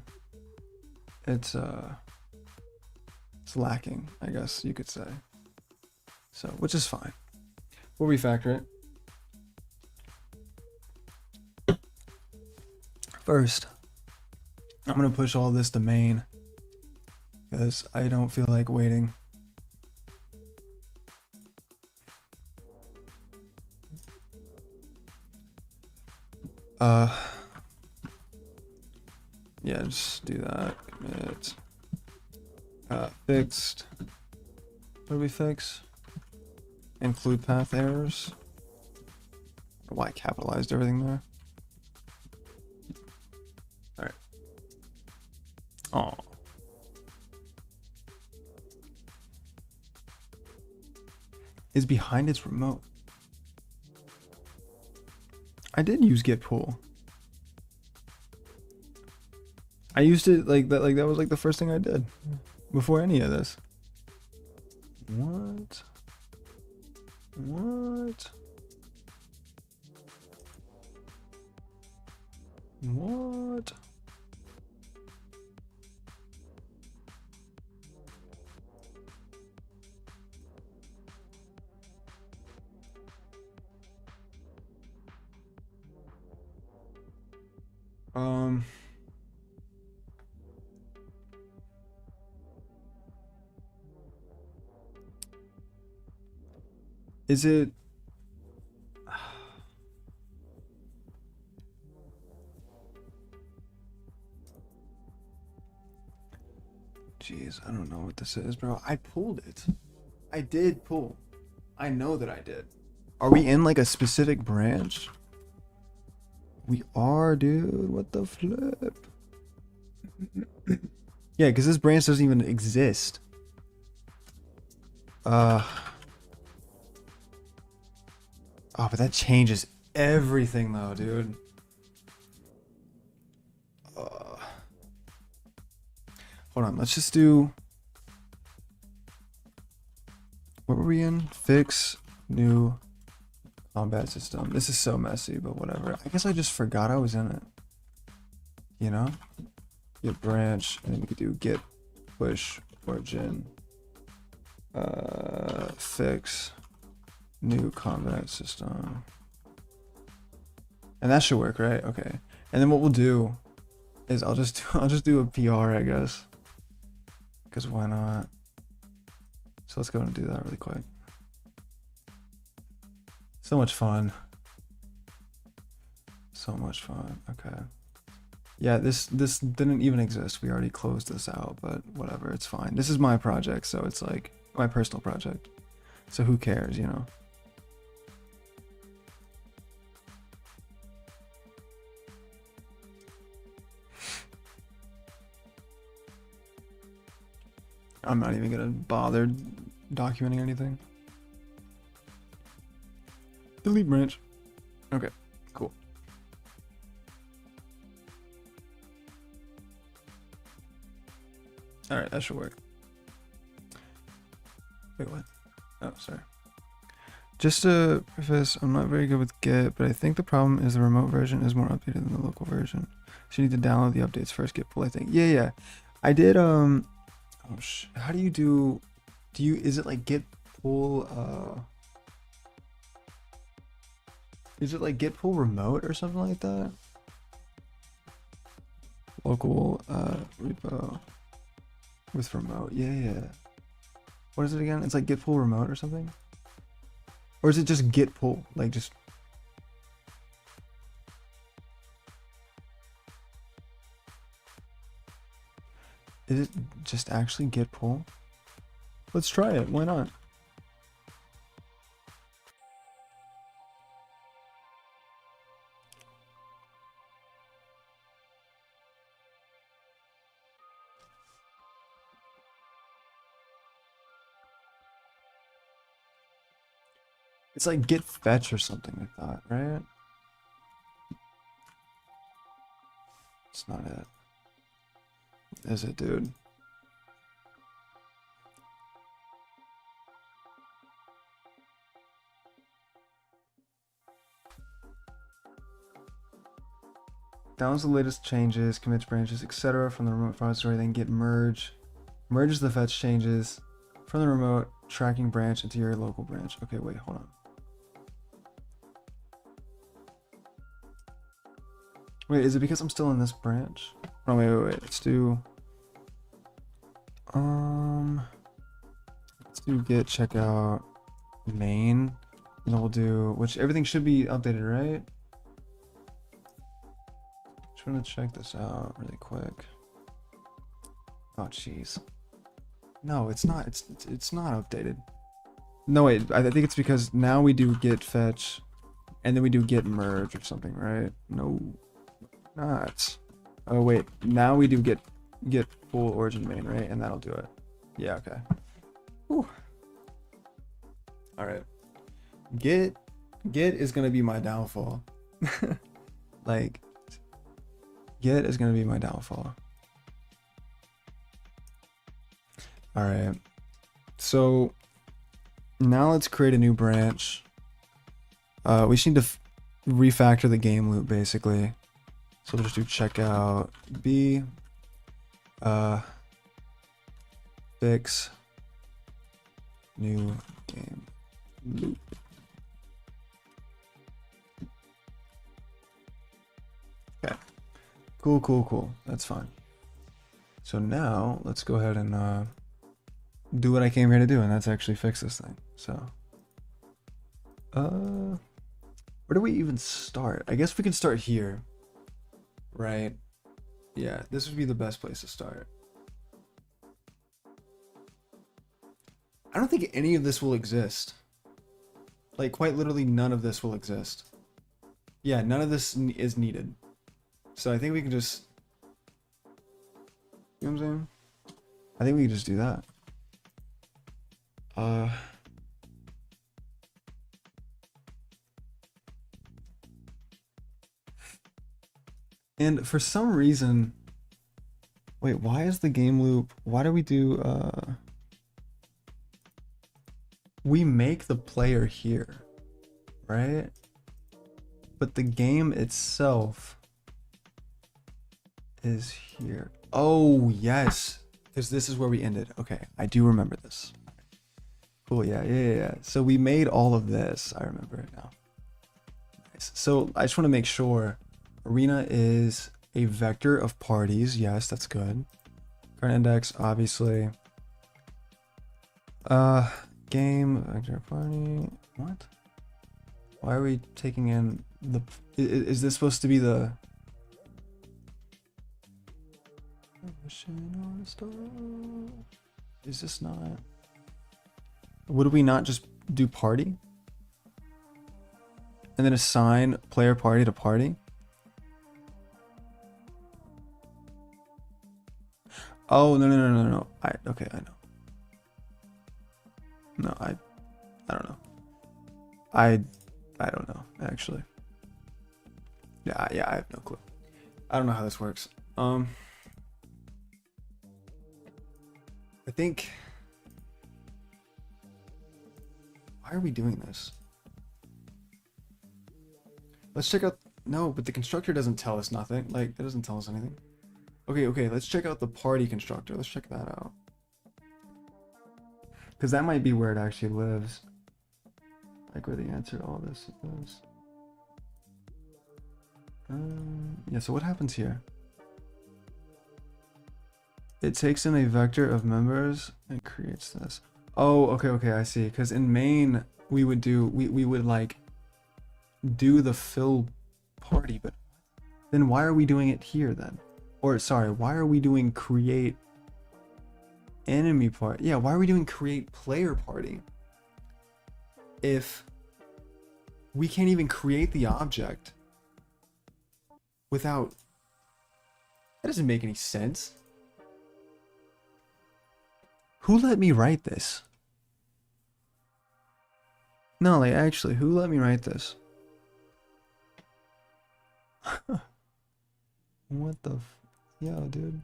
it's lacking, I guess you could say. So, which is fine. We'll refactor it. First, I'm gonna push all this to main because I don't feel like waiting. Yeah, just do that. Commit. Fixed. What do we fix? Include path errors. Why I capitalized everything there? All right. Oh. Is behind its remote. I did use get pull. I used it like that. Like that was like the first thing I did before any of this. What? What? What? Is it? Jeez, I don't know what this is, bro. I pulled it. I did pull. I know that I did. Are we in like a specific branch? We are, dude. What the flip? Yeah, because this branch doesn't even exist. Oh, but that changes everything though, dude. Hold on, let's just do... What were we in? Fix new combat system. This is so messy, but whatever. I guess I just forgot I was in it. You know? Get branch, and then we could do get push origin. Fix new combat system. And that should work, right? Okay. And then what we'll do is I'll just do a PR, I guess. Because why not? So let's go and do that really quick. So much fun. So much fun. Okay. Yeah, this didn't even exist. We already closed this out, but whatever, it's fine. This is my project, so it's like my personal project. So who cares, you know? I'm not even gonna bother documenting anything. Delete branch. Okay, cool. All right, that should work. Wait, what? Oh, sorry. Just to preface, I'm not very good with Git, but I think the problem is the remote version is more updated than the local version. So you need to download the updates first, Git pull, I think. Yeah. I did, oh, how do you is it like git pull, is it like git pull remote or something like that? Local, repo with remote, yeah. What is it again? It's like git pull remote or something? Or is it just git pull? Like just... Is it just actually git pull? Let's try it. Why not? It's like git fetch or something like that, right? It's not it. Is it, dude? Downloads the latest changes, commits branches, etc. from the remote repository, then git merge. Merges the fetch changes from the remote tracking branch into your local branch. Okay, wait, hold on. Wait, is it because I'm still in this branch? Oh, wait. Let's do, let's do git checkout main. And then we'll do, which everything should be updated, right? Just want to check this out really quick. Oh, jeez. No, it's not. It's not updated. No, wait. I think it's because now we do git fetch, and then we do git merge or something, right? No, not. Oh wait. Now we do git full origin main, right? And that'll do it. Yeah. Okay. Whew. All right. Git is gonna be my downfall. Like, Git is gonna be my downfall. All right. So now let's create a new branch. We just need to refactor the game loop basically. So we'll just do checkout B, fix new game loop. Okay. Cool. That's fine. So now let's go ahead and do what I came here to do, and that's actually fix this thing. So where do we even start? I guess we can start here, right? Yeah, this would be the best place to start. I don't think any of this will exist. Like, quite literally none of this will exist. Yeah, none of this is needed. So I think we can just, you know what I'm saying? I think we can just do that. And for some reason, wait, why is the game loop, why do we do, we make the player here, right? But the game itself is here. Oh, yes. Because this is where we ended. Okay, I do remember this. Cool, yeah. So we made all of this. I remember it now. Nice. So I just want to make sure arena is a vector of parties. Yes, that's good. Current index, obviously. Game, vector party. What? Why are we taking in the... Is this supposed to be the... Is this not... Would we not just do party? And then assign player party to party? Oh, no. Okay, I know. No, I don't know. I don't know, actually. Yeah, I have no clue. I don't know how this works. I think... Why are we doing this? Let's check out... No, but the constructor doesn't tell us nothing. Like, it doesn't tell us anything. Okay, let's check out the party constructor. Let's check that out. Because that might be where it actually lives. Like, where the answer to all this is. Yeah, so what happens here? It takes in a vector of members and creates this. Oh, okay, I see. Because in main, we would do, we would like do the fill party, but then why are we doing it here then? Or sorry, why are we doing create enemy party? Yeah, why are we doing create player party? If we can't even create the object without, that doesn't make any sense. Who let me write this? No, like actually, who let me write this? What the yo, dude.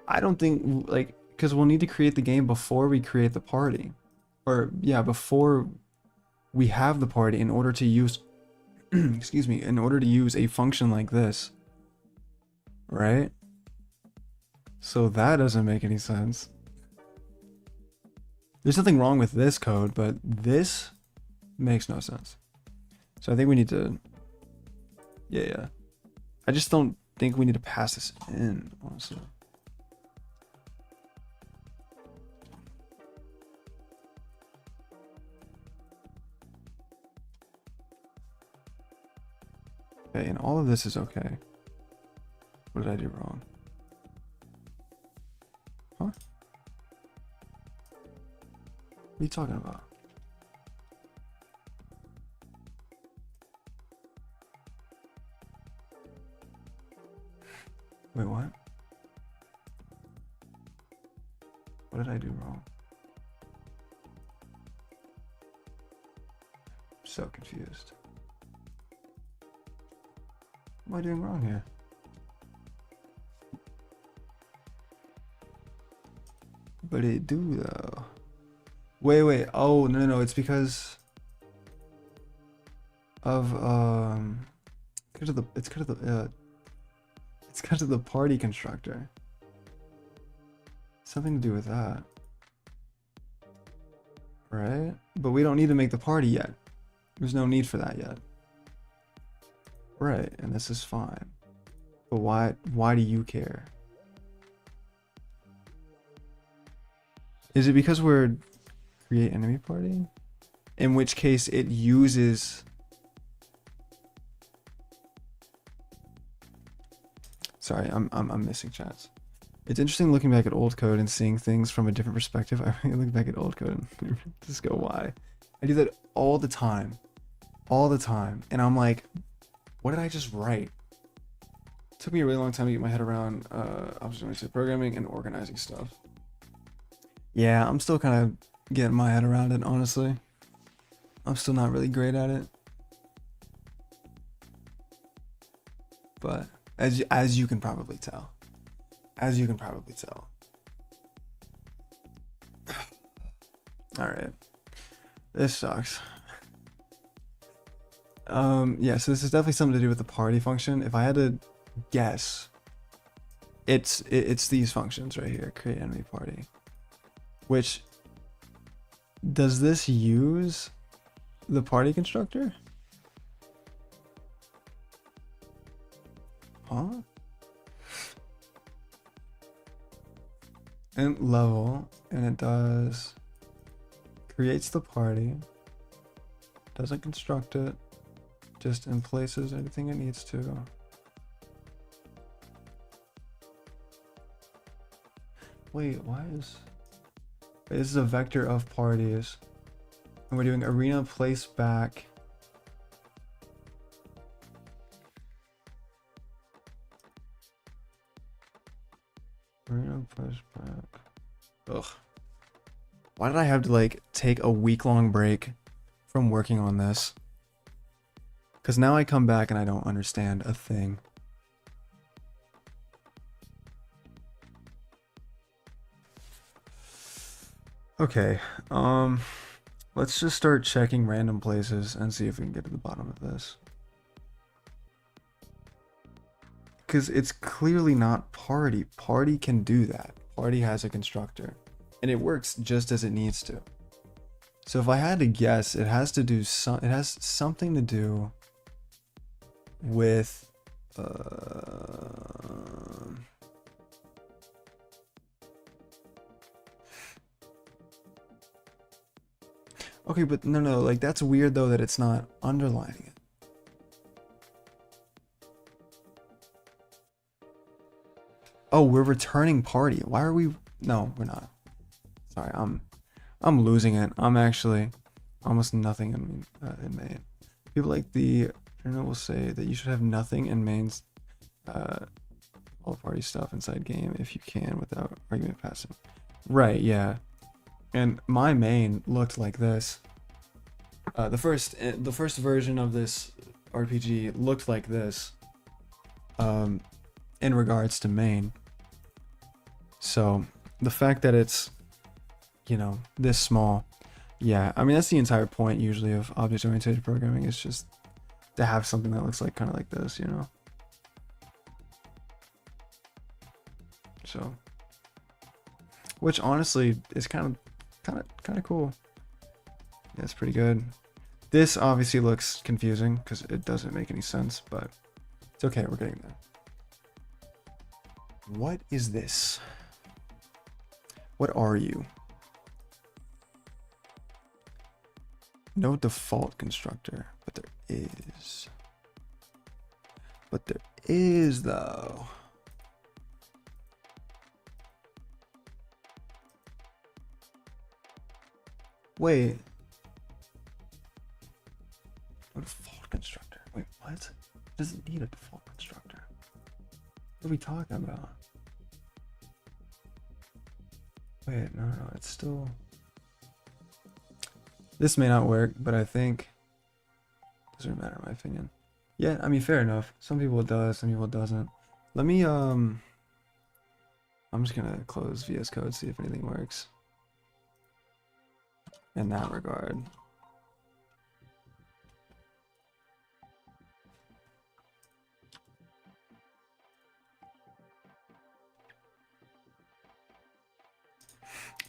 I don't think, like, because we'll need to create the game before we create the party. Or, yeah, before we have the party in order to use, excuse me, in order to use a function like this. Right? So that doesn't make any sense. There's nothing wrong with this code, but this makes no sense. So I think we need to, yeah. I just don't think we need to pass this in, honestly. Okay, and all of this is okay. What did I do wrong? Huh? What are you talking about? Wait, what? What did I do wrong? I'm so confused. What am I doing wrong here? But it do though. Wait. Oh, no. It's because of it's because of the party constructor. Something to do with that. Right? But we don't need to make the party yet. There's no need for that yet. Right, and this is fine. But why do you care? Is it because we're create enemy party? In which case it uses... Sorry, I'm missing chats. It's interesting looking back at old code and seeing things from a different perspective. I really look back at old code and just go, why? I do that all the time. All the time. And I'm like, what did I just write? It took me a really long time to get my head around object-oriented programming and organizing stuff. Yeah, I'm still kind of getting my head around it, honestly. I'm still not really great at it. But as you can probably tell. As you can probably tell. Alright. This sucks. Yeah, so this is definitely something to do with the party function. If I had to guess, it's these functions right here, create enemy party. Which, does this use the party constructor? Huh? Int level, and it does creates the party, doesn't construct it, just in places anything it needs to. Wait, why is this is a vector of parties, and we're doing arena place back. Arena place back. Ugh. Why did I have to like take a week-long break from working on this? Because now I come back and I don't understand a thing. Okay, let's just start checking random places and see if we can get to the bottom of this. Because it's clearly not party. Party can do that. Party has a constructor. And it works just as it needs to. So if I had to guess, it has something to do with okay, but no, like that's weird though that it's not underlining it. Oh, we're returning party. Why are we? No, we're not. Sorry, I'm losing it. I'm actually almost nothing in main. People like the journal will say that you should have nothing in main's all party stuff inside game if you can without argument passing. Right, yeah. And my main looked like this. The first version of this RPG looked like this. In regards to main. So the fact that it's, you know, this small, yeah, I mean that's the entire point usually of object-oriented programming, is just to have something that looks like kind of like this, you know. So, which honestly is kind of cool. Yeah, it's pretty good. This obviously looks confusing because it doesn't make any sense, but It's okay, we're getting there. What is this? What are you? No default constructor, but there is. But there is, though. Wait. No default constructor. Wait, what? It doesn't need a default constructor. What are we talking about? Wait, no, it's still... This may not work, but I think... Doesn't matter in my opinion. Yeah, I mean, fair enough. Some people it does, some people it doesn't. Let me, I'm just gonna close VS Code, see if anything works. In that regard.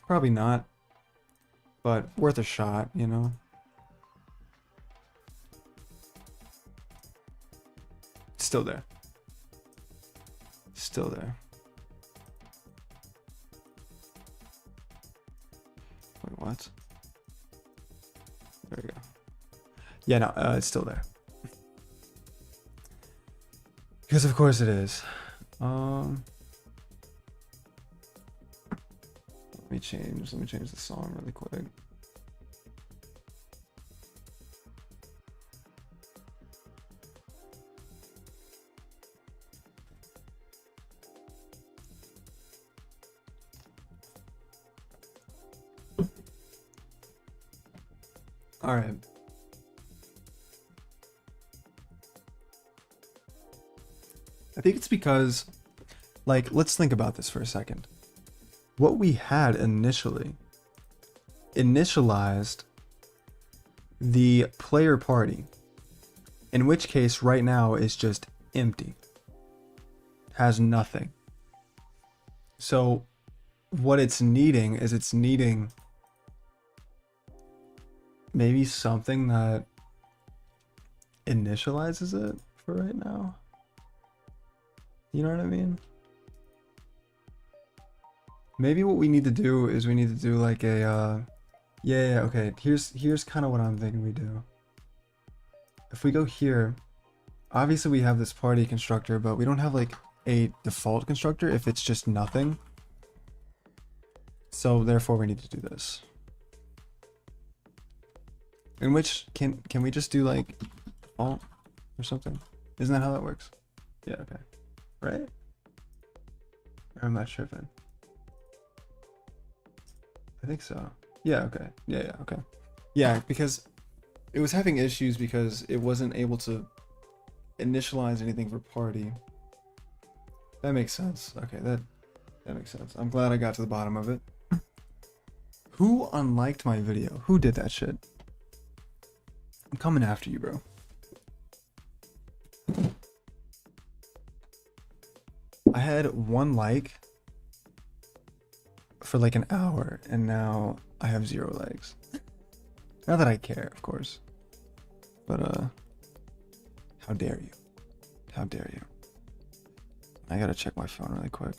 Probably not, but worth a shot, you know? Still there. Still there. Wait, what? There we go. Yeah, no, it's still there. Because of course it is. Let me change the song really quick. All right. I think it's because, like, let's think about this for a second. What we had initially initialized the player party, in which case right now is just empty, has nothing. So what it's needing is it's needing maybe something that initializes it for right now. You know what I mean? Maybe what we need to do is we need to do like a yeah, okay, here's kind of what I'm thinking we do. If we go here, obviously we have this party constructor, but we don't have like a default constructor if it's just nothing. So therefore we need to do this. In which can we just do like default or something? Isn't that how that works? Yeah, okay. Right? Or am I tripping? I think so. Yeah, okay. Yeah, okay. Yeah, because it was having issues because it wasn't able to initialize anything for party. That makes sense. Okay, that makes sense. I'm glad I got to the bottom of it. Who unliked my video? Who did that shit? I'm coming after you, bro. I had 1 like for like an hour, and now I have 0 likes. Not that I care, of course. But, how dare you? How dare you? I gotta check my phone really quick.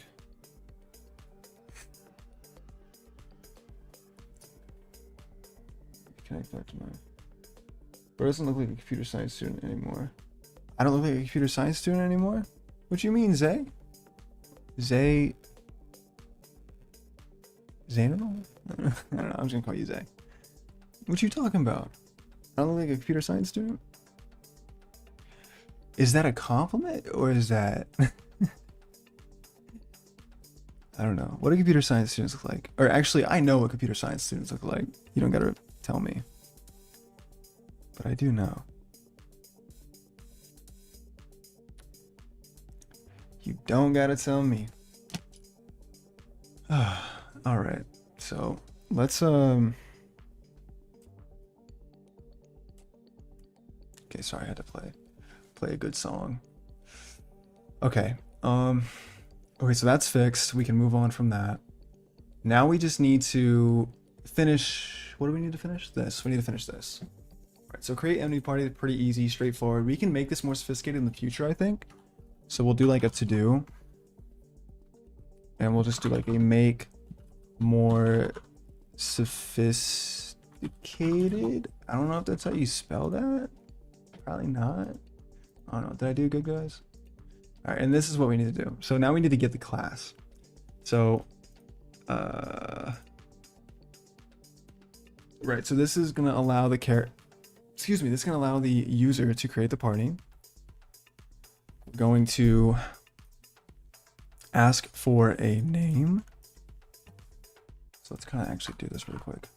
Connect that to my... Bro, doesn't look like a computer science student anymore. I don't look like a computer science student anymore? What you mean, Zay? Zay... Zaynable? I don't know, I'm just gonna call you Zay. What you talking about? I don't look like a computer science student? Is that a compliment, or is that... I don't know. What do computer science students look like? Or actually, I know what computer science students look like. You don't gotta tell me. But I do know. You don't gotta tell me. Alright, so let's okay, sorry, I had to play a good song. Okay, okay, so that's fixed. We can move on from that. Now we just need to finish, what do we need to finish? This. We need to finish this. Alright, so create empty party, pretty easy, straightforward. We can make this more sophisticated in the future, I think. So we'll do like a to do, and we'll just do like a make more sophisticated. I don't know if that's how you spell that. Probably not. I don't know. Did I do good, guys? All right, and this is what we need to do. So now we need to get the class. So, right. So this is gonna allow the this is gonna allow the user to create the party. We're going to ask for a name. So let's kind of actually do this really quick.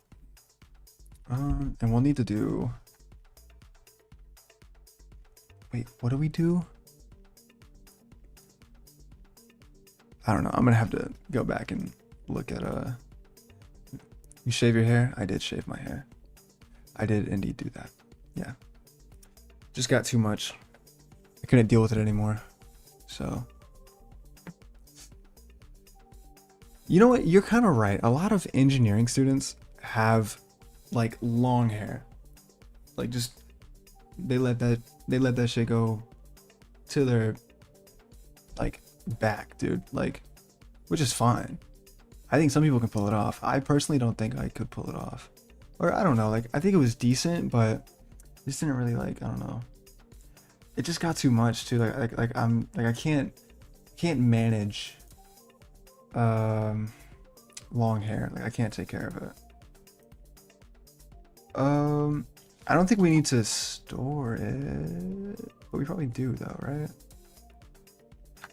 And we'll need to do. Wait, what do we do? I don't know. I'm gonna have to go back and look at You shave your hair? I did shave my hair. I did indeed do that. Yeah. Just got too much. I couldn't deal with it anymore. So. You know what? You're kind of right. A lot of engineering students have like long hair. Like just they let that shit go to their like back, dude. Like, which is fine. I think some people can pull it off. I personally don't think I could pull it off. Or I don't know, like I think it was decent, but just didn't really like, I don't know. It just got too much too. Like I can't manage long hair. Like I can't take care of it. I don't think we need to store it, but we probably do though, right?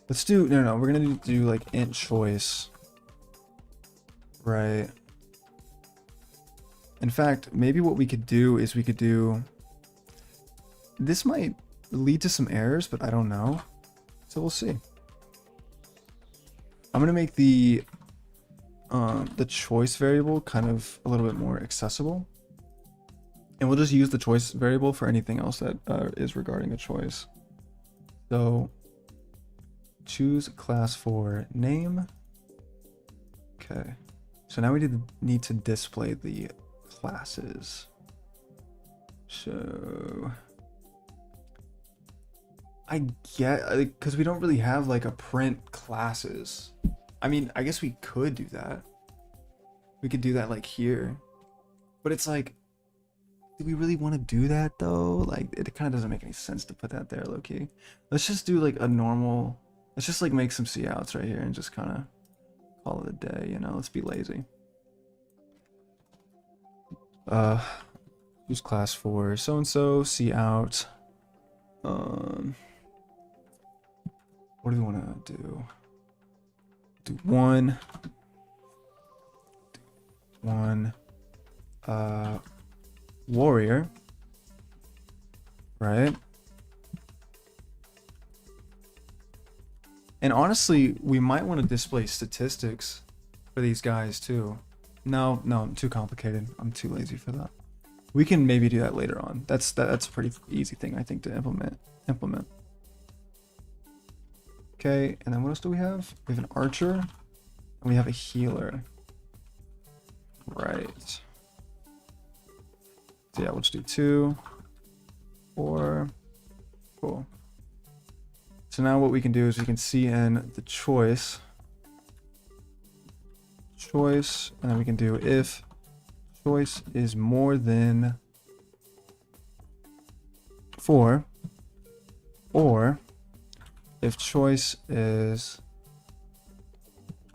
Let's do no. We're gonna do like int choice, right? In fact, maybe what we could do is we could do. This might lead to some errors, but I don't know, so we'll see. I'm gonna make the choice variable kind of a little bit more accessible, and we'll just use the choice variable for anything else that is regarding a choice. So choose class for name. Okay, so now we need to display the classes. So I get, because we don't really have like a print classes. I mean, I guess we could do that. We could do that like here, but it's like, do we really want to do that though? Like, it kind of doesn't make any sense to put that there, low key. Let's just do like a normal. Let's just like make some coutts right here and just kind of call it a day. You know, let's be lazy. Use class for so and so cout. What do we want to do? Do one, warrior, right? And honestly, we might want to display statistics for these guys too. No, I'm too complicated. I'm too lazy for that. We can maybe do that later on. That's a pretty easy thing, I think, to implement. Okay, and then what else do we have? We have an archer, and we have a healer. Right. So yeah, we'll just do 2, 4. Cool. So now what we can do is we can see in the choice, and then we can do if choice is more than 4, or if choice is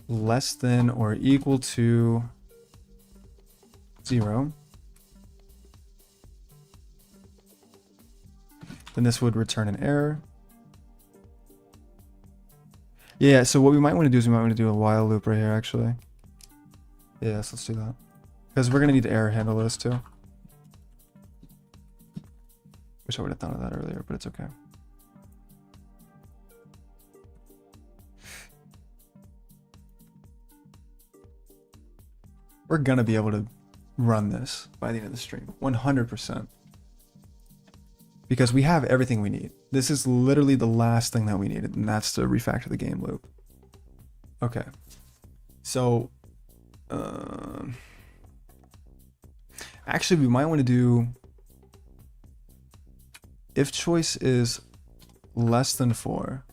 less than or equal to 0, then this would return an error. Yeah, so what we might want to do is we might want to do a while loop right here, actually. Yes, let's do that. Because we're going to need to error handle this too. Wish I would have thought of that earlier, but it's okay. We're going to be able to run this by the end of the stream. 100%. Because we have everything we need. This is literally the last thing that we needed, and that's to refactor the game loop. Okay. So, actually, we might want to do, if choice is less than 4,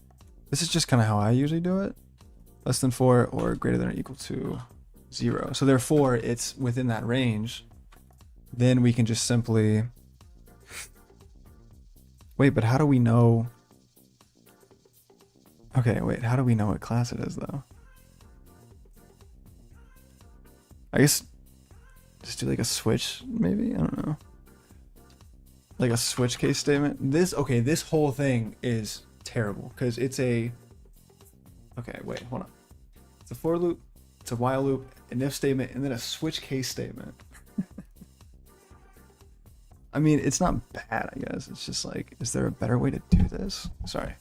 This is just kind of how I usually do it. Less than 4 or greater than or equal to 0. So therefore, it's within that range. Then we can just simply... Wait, but how do we know... Okay, wait, how do we know what class it is, though? I guess just do like a switch, maybe? I don't know. Like a switch case statement. This whole thing is terrible because it's a... Okay, wait, hold on. It's a for loop, it's a while loop, an if statement, and then a switch case statement. I mean, it's not bad, I guess. It's just like, is there a better way to do this? Sorry.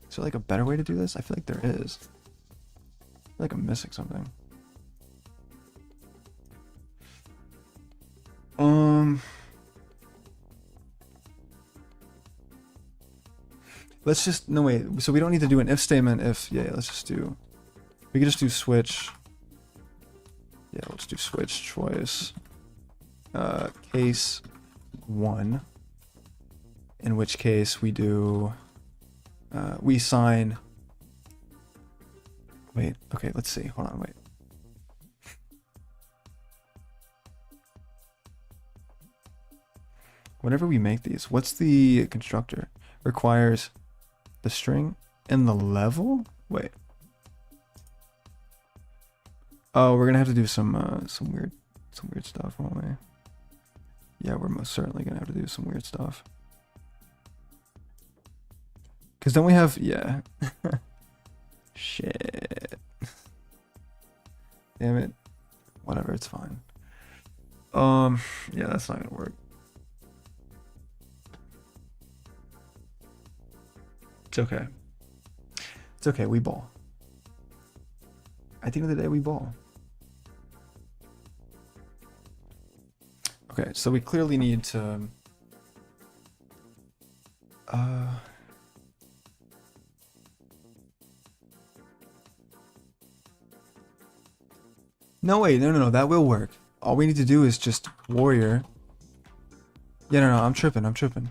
Is there like a better way to do this? I feel like there is. I feel like I'm missing something. Let's just, no wait, so we don't need to do an if statement if, yeah, let's just do, we can just do switch. Yeah, let's do switch choice. Case 1. In which case we do, we sign, wait, okay, let's see, hold on, wait. Whenever we make these, what's the constructor? Requires the string and the level? Wait. Oh, we're gonna have to do some weird stuff, won't we? Yeah, we're most certainly gonna have to do some weird stuff. Cause then we have, yeah. Shit. Damn it. Whatever, it's fine. Yeah, that's not gonna work. It's okay. It's okay, we ball. At the end of the day, we ball. Okay, so we clearly need to... No, wait, no, that will work. All we need to do is just warrior. Yeah, no, I'm tripping.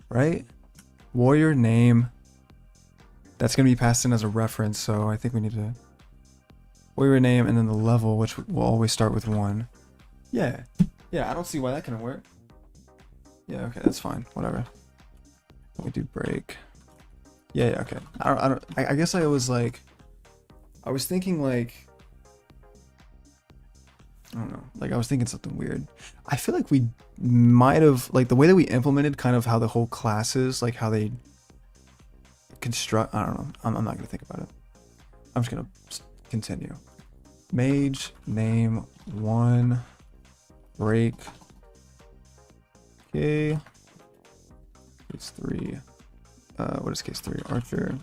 Right? Warrior name. That's going to be passed in as a reference, so I think we need to... Warrior name and then the level, which will always start with 1. Yeah. Yeah, I don't see why that couldn't work. Yeah, okay, that's fine. Whatever. We do break. Yeah, okay. I guess I was like... I was thinking like... I don't know. Like, I was thinking something weird. I feel like we might have... Like, the way that we implemented kind of how the whole classes, like how they construct... I don't know. I'm not going to think about it. I'm just going to continue. Mage, name, 1, break. Okay. Case 3. What is case 3? Archer.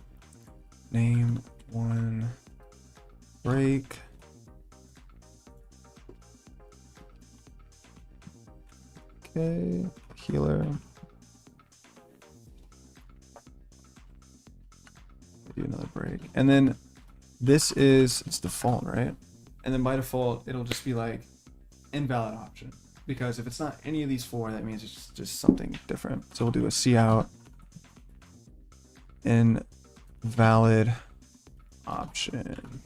Name, 1, break. Okay, healer. Do another break. And then this is, it's default, right? And then by default, it'll just be like invalid option. Because if it's not any of these 4, that means it's just something different. So we'll do a cout invalid option.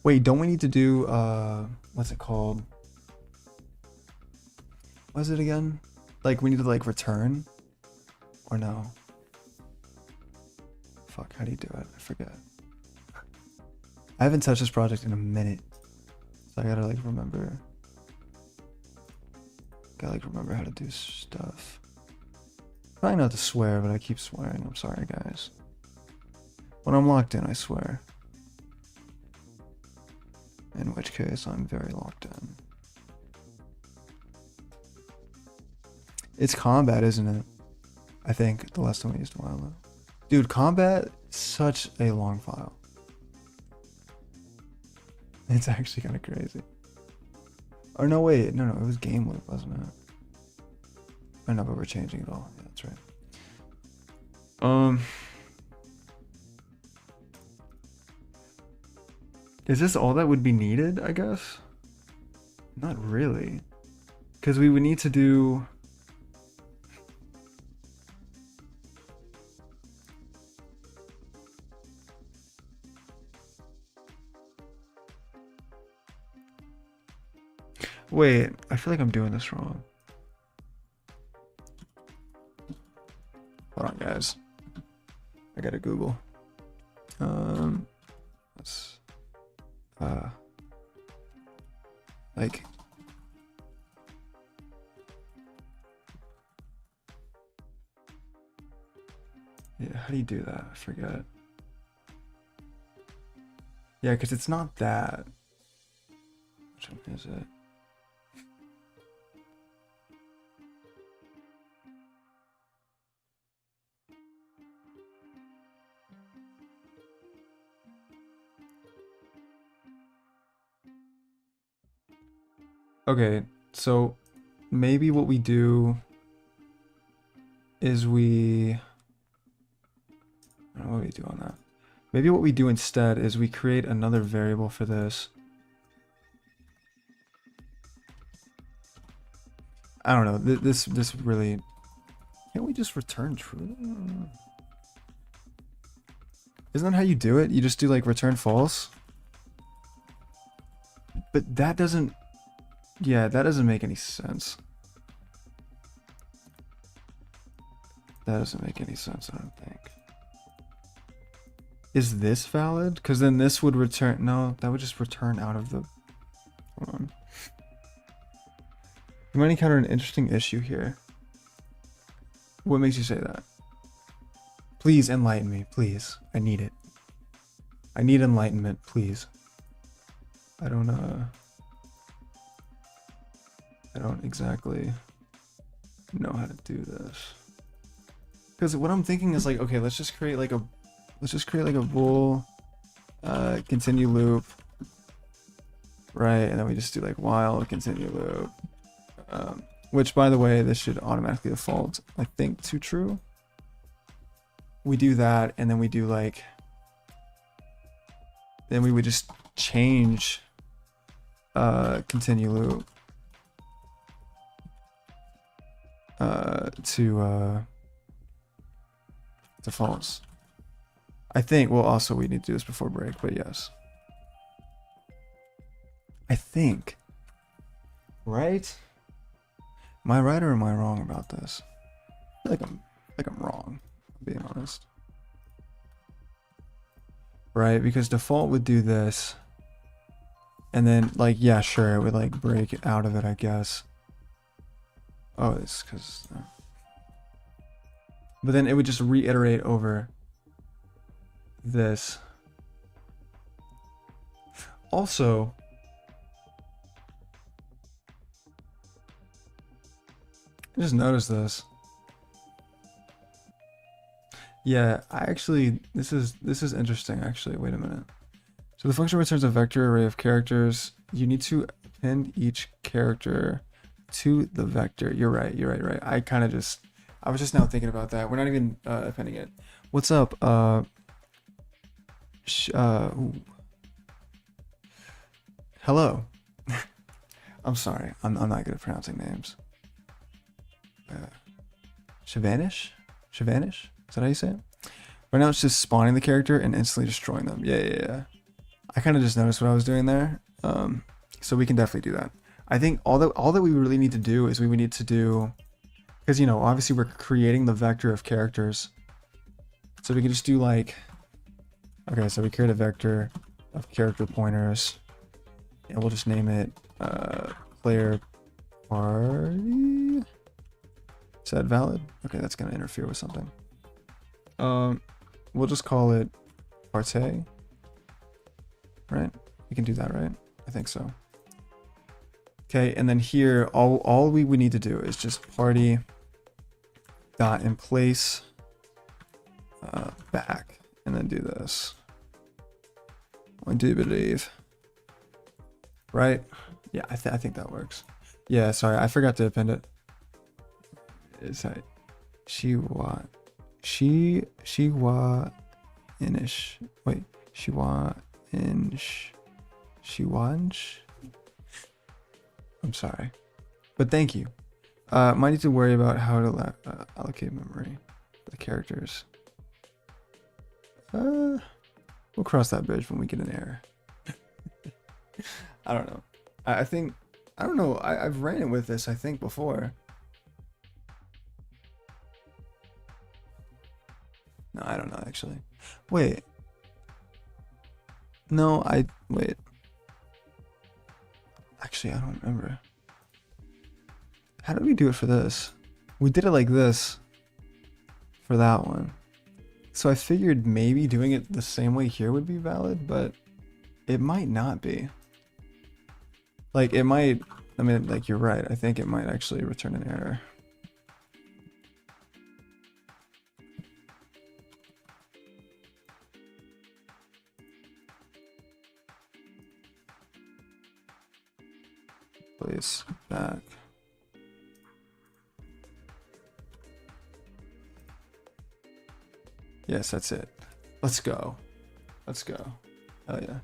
Wait, don't we need to do, what's it called? What is it again? Like, we need to, like, return? Or no? Fuck, how do you do it? I forget. I haven't touched this project in a minute. So I gotta, like, remember. Gotta, like, remember how to do stuff. Trying not to swear, but I keep swearing. I'm sorry, guys. When I'm locked in, I swear. In which case, I'm very locked in. It's combat, isn't it? I think the last time we used a while ago. Dude, combat, such a long file. It's actually kind of crazy. Or no, wait, no, it was game loop, wasn't it? Oh no, but we're changing it all. Yeah, that's right. Is this all that would be needed, I guess? Not really. Because we would need to do... Wait, I feel like I'm doing this wrong. Hold on, guys. I gotta Google. Let's, like, yeah, how do you do that? I forget. Yeah, because it's not that. Which one is it? Okay, so maybe what we do is we, I don't know what we do on that. Maybe what we do instead is we create another variable for this. I don't know. This really, can't we just return true? Isn't that how you do it? You just do like return false? But that doesn't, yeah, that doesn't make any sense. That doesn't make any sense, I don't think. Is this valid? Because then this would return, no, that would just return out of the, hold on. You might encounter an interesting issue here. What makes you say that? Please enlighten me, please. I need it. I need enlightenment, please. I don't exactly know how to do this. Because what I'm thinking is like, okay, let's just create like a bool, continue loop, right? And then we just do like while continue loop, which by the way, this should automatically default, I think, to true. We do that, and then we do like, then we would just change continue loop to false. I think, well, also we need to do this before break, but yes. I think. Right? Am I right or am I wrong about this? I feel like I'm wrong, being honest. Right, because default would do this. And then, like, yeah, sure, it would, like, break out of it, I guess. Oh, it's because... But then it would just reiterate over this. Also... I just noticed this. Yeah, I actually... This is interesting, actually. Wait a minute. So the function returns a vector array of characters. You need to append each character to the vector. You're right. I kind of just... I was just now thinking about that. We're not even appending it. What's up? Hello. I'm sorry. I'm not good at pronouncing names. Shavanish? Shavanish? Is that how you say it? Right now it's just spawning the character and instantly destroying them. Yeah. I kind of just noticed what I was doing there. So we can definitely do that. I think all that we really need to do is we would need to do, because, you know, obviously we're creating the vector of characters. So we can just do like, okay, so we create a vector of character pointers and we'll just name it player party. Is that valid? Okay, that's going to interfere with something. We'll just call it party. Right? We can do that, right? I think so. Okay, and then here, all we would need to do is just party dot in place back, and then do this. I do believe. Right? Yeah, I think that works. Yeah, sorry, I forgot to append it. Is that Shiwa inish. Wait, Shiwanj? I'm sorry. But thank you. Might need to worry about how to allocate memory for the characters. We'll cross that bridge when we get an error. I don't know. I think I don't know. I've ran it with this, I think, before. No, I don't know, actually. Wait. No, wait. Actually, I don't remember. How did we do it for this? We did it like this for that one. So I figured maybe doing it the same way here would be valid, but it might not be. Like, it might, I mean, like, you're right. I think it might actually return an error. Place back. Yes, that's it. Let's go. Let's go. Oh yeah.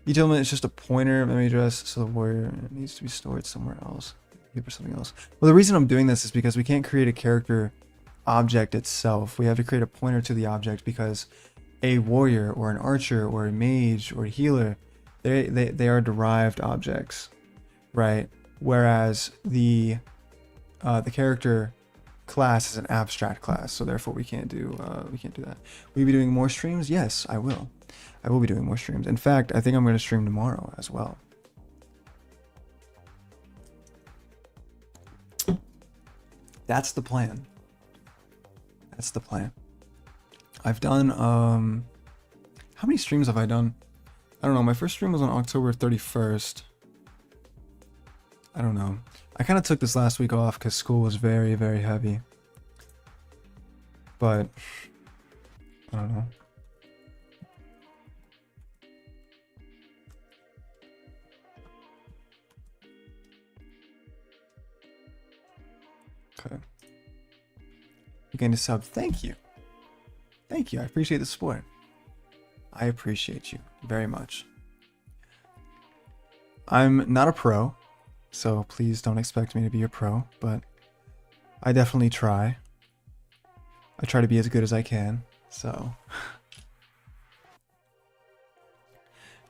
Each element is just a pointer memory address, so the warrior needs to be stored somewhere else. Or something else. Well, the reason I'm doing this is because we can't create a character object itself. We have to create a pointer to the object because a warrior or an archer or a mage or a healer, they are derived objects, right? Whereas the character class is an abstract class, so therefore we can't do that. Will you be doing more streams? Yes, I will. I will be doing more streams. In fact, I think I'm going to stream tomorrow as well. That's the plan. That's the plan. I've done how many streams have I done? I don't know. My first stream was on October 31st. I don't know. I kind of took this last week off because school was very, very heavy. But I don't know. Okay. You gained a sub. Thank you. Thank you. I appreciate the support. I appreciate you very much. I'm not a pro, so please don't expect me to be a pro, but I definitely try. I try to be as good as I can, so.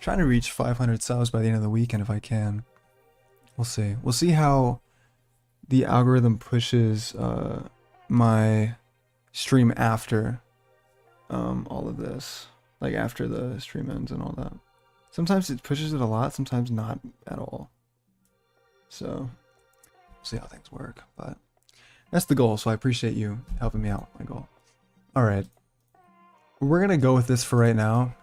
Trying to reach 500 subs by the end of the weekend if I can. We'll see. We'll see how the algorithm pushes my stream after all of this. Like after the stream ends and all that. Sometimes it pushes it a lot, sometimes not at all. So, we'll see how things work. But that's the goal, so I appreciate you helping me out with my goal. Alright. We're going to go with this for right now.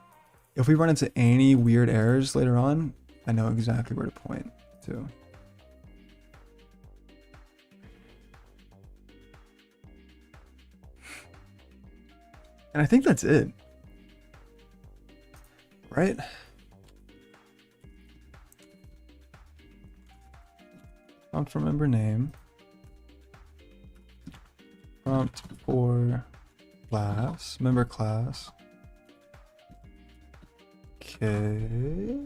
If we run into any weird errors later on, I know exactly where to point to. And I think that's it. Right? Prompt for member name. Prompt for class. Member class. Okay.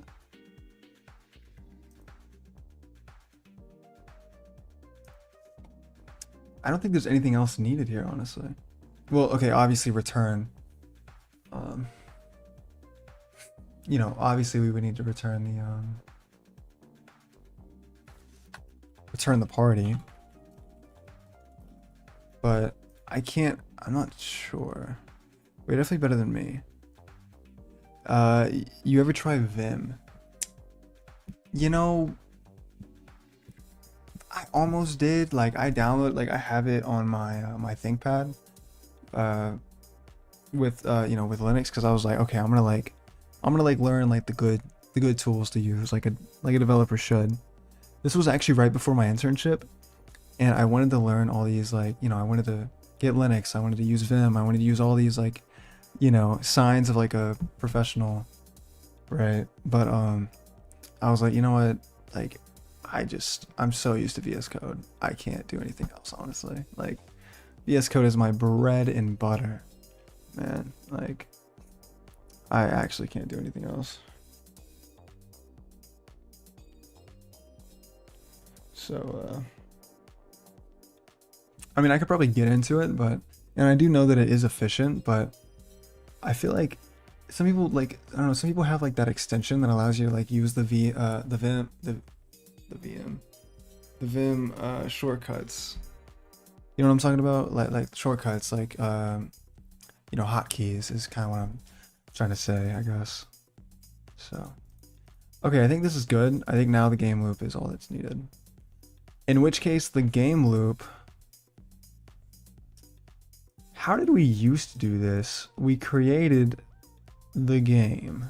I don't think there's anything else needed here, honestly. Well, okay, obviously return. You know, obviously we would need to return the return the party. But I can't, I'm not sure. We're definitely better than me. You ever try Vim? You know, I almost did. Like I have it on my my ThinkPad with you know, with Linux, because I was like, okay, I'm gonna learn like the good tools to use like a developer should. This was actually right before my internship, and I wanted to learn all these, like, you know, I wanted to get Linux, I wanted to use Vim, I wanted to use all these, like, you know, signs of like a professional, right? But I was like, you know what, like, I'm so used to VS Code, I can't do anything else, honestly. Like, VS Code is my bread and butter, man. Like, I actually can't do anything else. So, I mean, I could probably get into it, but, and I do know that it is efficient, but I feel like some people, like, I don't know, some people have like that extension that allows you to like use the VM, the Vim shortcuts. You know what I'm talking about? Like shortcuts, like you know, hotkeys is kind of what I'm trying to say, I guess. So, okay, I think this is good. I think now the game loop is all that's needed. In which case, the game loop. How did we used to do this? We created the game.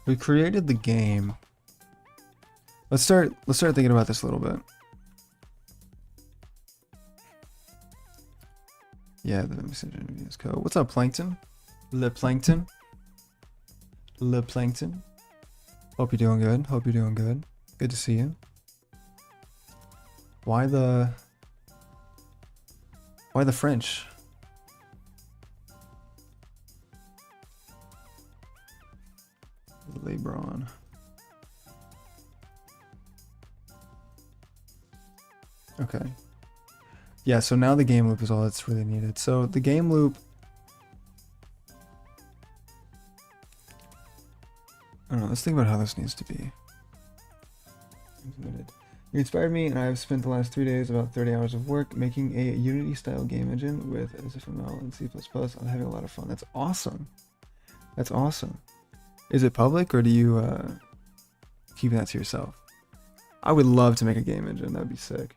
We created the game. Let's start thinking about this a little bit. Yeah, the messenger is code. What's up, Plankton? Le Plankton. Le Plankton. Hope you're doing good. Hope you're doing good. Good to see you. Why the French? LeBron. Okay. Yeah, so now the game loop is all that's really needed. So the game loop, I don't know, let's think about how this needs to be. You inspired me, and I have spent the last 3 days, about 30 hours of work, making a Unity-style game engine with SFML and C++. I'm having a lot of fun. That's awesome. That's awesome. Is it public, or do you keep that to yourself? I would love to make a game engine. That'd be sick.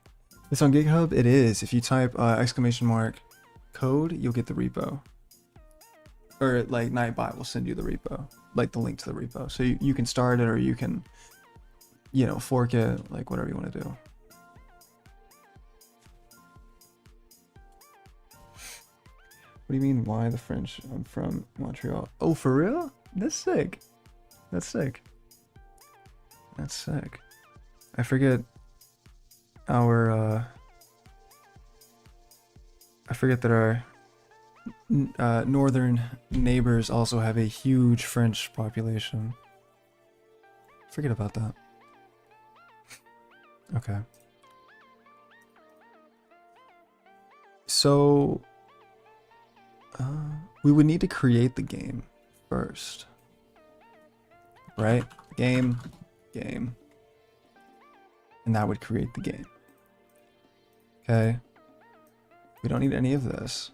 It's on GitHub? It is. If you type !code, you'll get the repo. Or like Nightbot will send you the repo, like the link to the repo. So you can start it, or you can, you know, fork it, like whatever you want to do. What do you mean, why the French? I'm from Montreal. Oh, for real? That's sick. That's sick. That's sick. I forget our I forget that our northern neighbors also have a huge French population. Forget about that. Okay. So we would need to create the game first, right? Game, and that would create the game. Okay. We don't need any of this.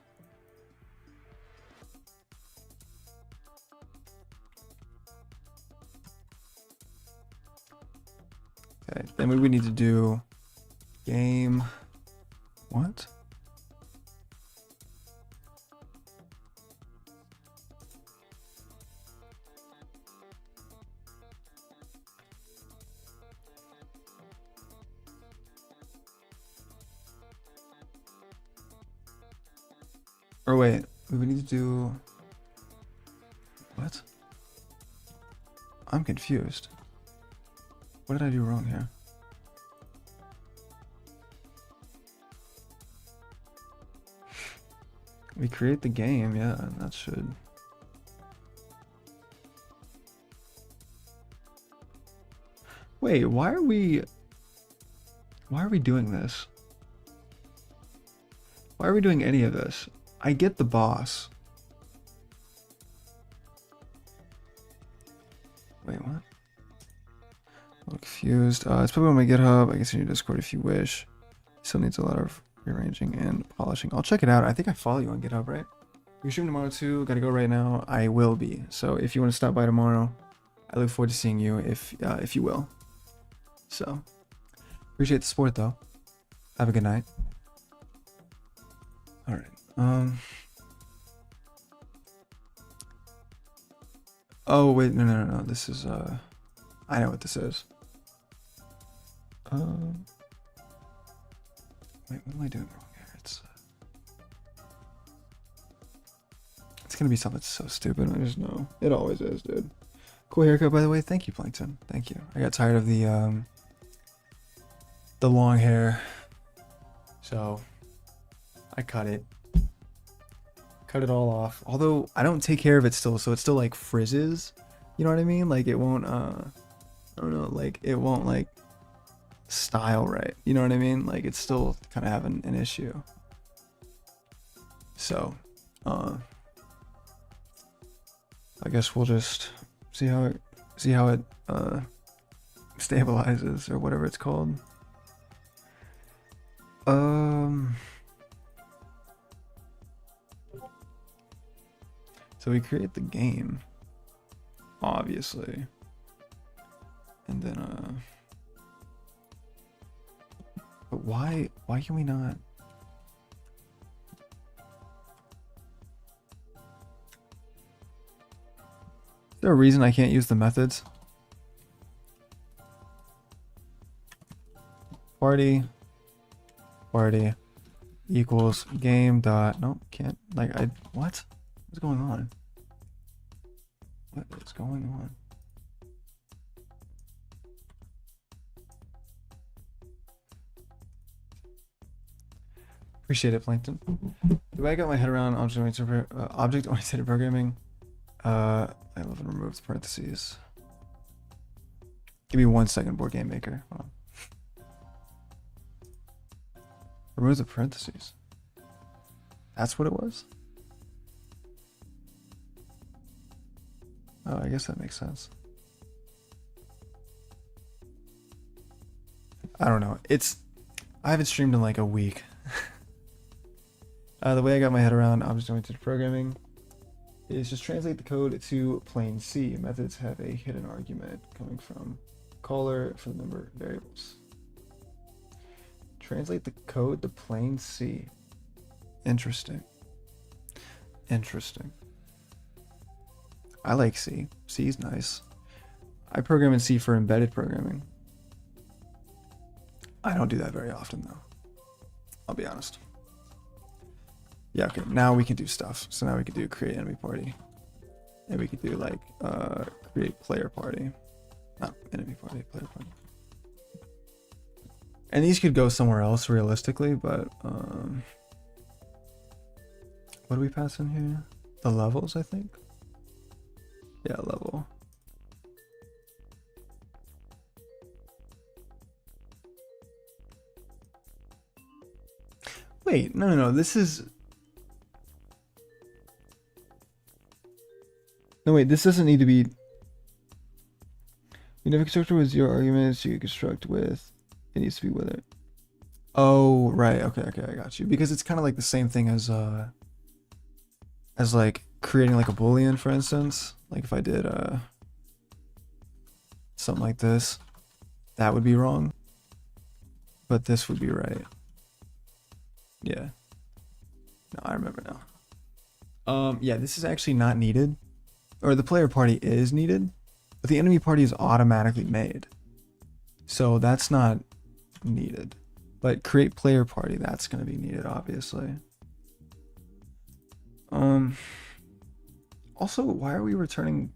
Okay, then we would need to do game. What? Or wait, we would need to do what? I'm confused. What did I do wrong here? We create the game, yeah, that should. Wait, why are we doing this? Why are we doing any of this? I get the boss. Wait, what? I'm confused. It's probably on my GitHub. I guess in your Discord if you wish. Still needs a lot of rearranging and polishing. I'll check it out. I think I follow you on GitHub, right? You're streaming tomorrow too. Gotta go right now. I will be. So if you want to stop by tomorrow, I look forward to seeing you if you will. So appreciate the support though. Have a good night. All right. Oh wait, no. This is I know what this is. Wait, what am I doing wrong here? It's gonna be something so stupid. I just know it always is, dude. Cool haircut, by the way. Thank you, Plankton. Thank you. I got tired of the long hair, so I cut it. Cut it all off. Although I don't take care of it still, so it still like frizzes. You know what I mean? Like it won't I don't know, like it won't like style right. You know what I mean? Like it's still kind of having an issue. So I guess we'll just see how it stabilizes or whatever it's called. So we create the game, obviously, and then but why can we not? Is there a reason I can't use the methods? Party equals game dot, nope, can't, like, what's going on? What is going on? Appreciate it, Plankton. The way I got my head around object-oriented programming, I love and remove the parentheses. Give me 1 second, Board Game Maker. Hold on. Remove the parentheses. That's what it was? Oh, I guess that makes sense. I don't know. I haven't streamed in like a week. The way I got my head around object-oriented programming is just translate the code to plain C. Methods have a hidden argument coming from caller for the number of variables. Translate the code to plain C. Interesting. Interesting. I like C. C is nice. I program in C for embedded programming. I don't do that very often though. I'll be honest. Yeah, okay, now we can do stuff. So now we can do create enemy party. And we could do like create player party. Not enemy party, player party. And these could go somewhere else realistically, but what do we pass in here? The levels, I think. Yeah, level. Wait, no, this is... No, wait, this doesn't need to be... You never construct with your arguments, you construct with... It needs to be with it. Oh, right, okay, I got you. Because it's kind of like the same thing as like creating like a boolean, for instance. Like if I did something like this, that would be wrong. But this would be right. Yeah. No, I remember now. Yeah, this is actually not needed. Or the player party is needed, but the enemy party is automatically made. So that's not needed. But create player party, that's going to be needed, obviously. Also, why are we returning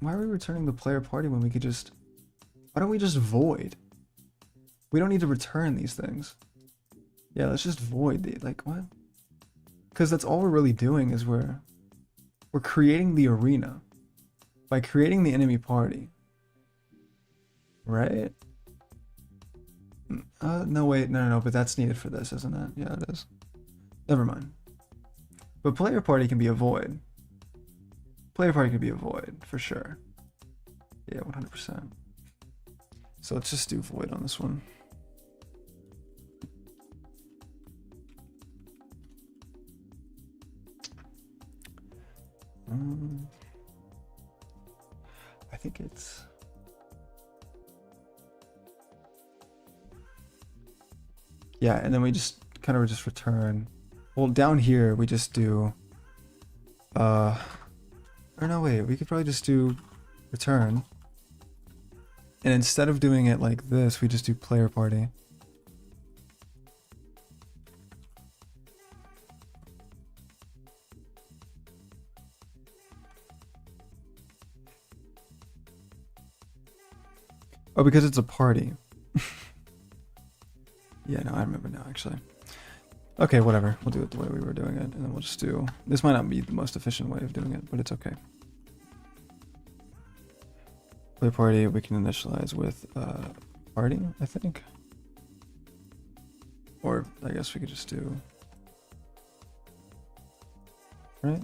the player party when we could just... Why don't we just void? We don't need to return these things. Yeah, let's just void the... Like, what? Because that's all we're really doing is we're creating the arena by creating the enemy party. Right? No, wait, no, but that's needed for this, isn't it? Yeah, it is. Never mind. But player party can be a void. Player party can be a void, for sure. Yeah, 100%. So let's just do void on this one. I think it's... Yeah, and then we just kind of just return. Well, down here we just do or no, wait, we could probably just do return. And instead of doing it like this, we just do player party. Oh, because it's a party. Yeah, no, I remember now, actually. Okay, whatever. We'll do it the way we were doing it, and then we'll just do... This might not be the most efficient way of doing it, but it's okay. Play party, we can initialize with party, I think. Or I guess we could just do... Right?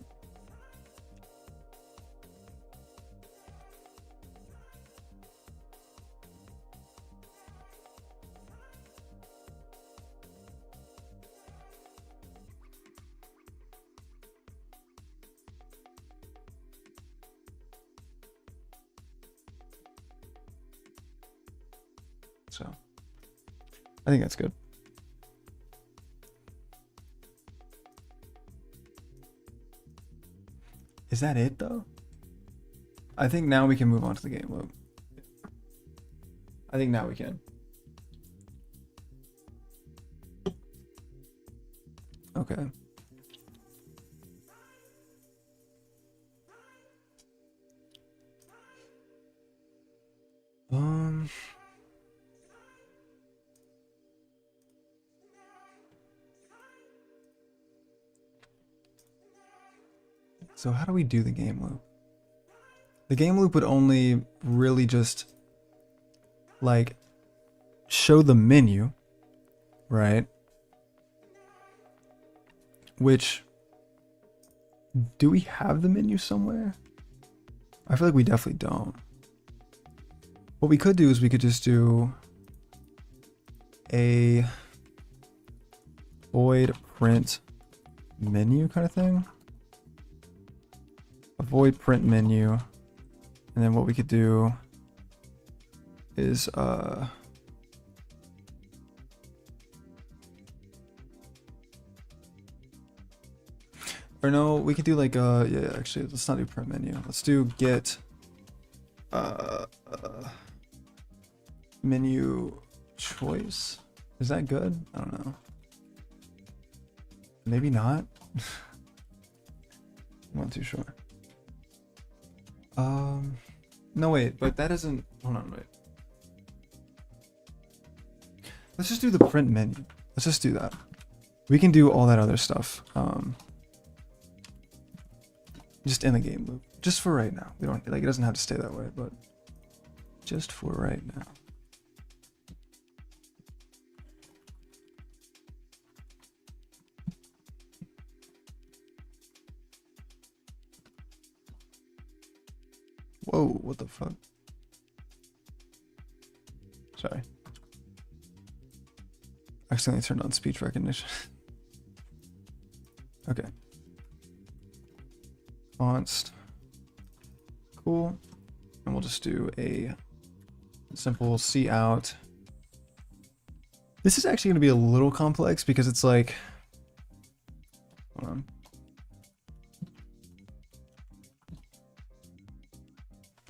So I think that's good. Is that it though? I think now we can move on to the game loop. I think now we can. Okay. So how do we do the game loop? The game loop would only really just like show the menu, right? Which, do we have the menu somewhere? I feel like we definitely don't. What we could do is we could just do a void print menu kind of thing. A void print menu. And then what we could do is or no, we could do like yeah, actually let's not do print menu. Let's do get menu choice. Is that good? I don't know. Maybe not. I'm not too sure. No wait, but that isn't, hold on, wait. Let's just do the print menu. Let's just do that. We can do all that other stuff. Just in the game loop. Just for right now. We don't, like, it doesn't have to stay that way, but just for right now. Whoa, what the fuck? Sorry. Accidentally turned on speech recognition. Okay. Const. Cool. And we'll just do a simple cout. This is actually going to be a little complex because it's like, hold on.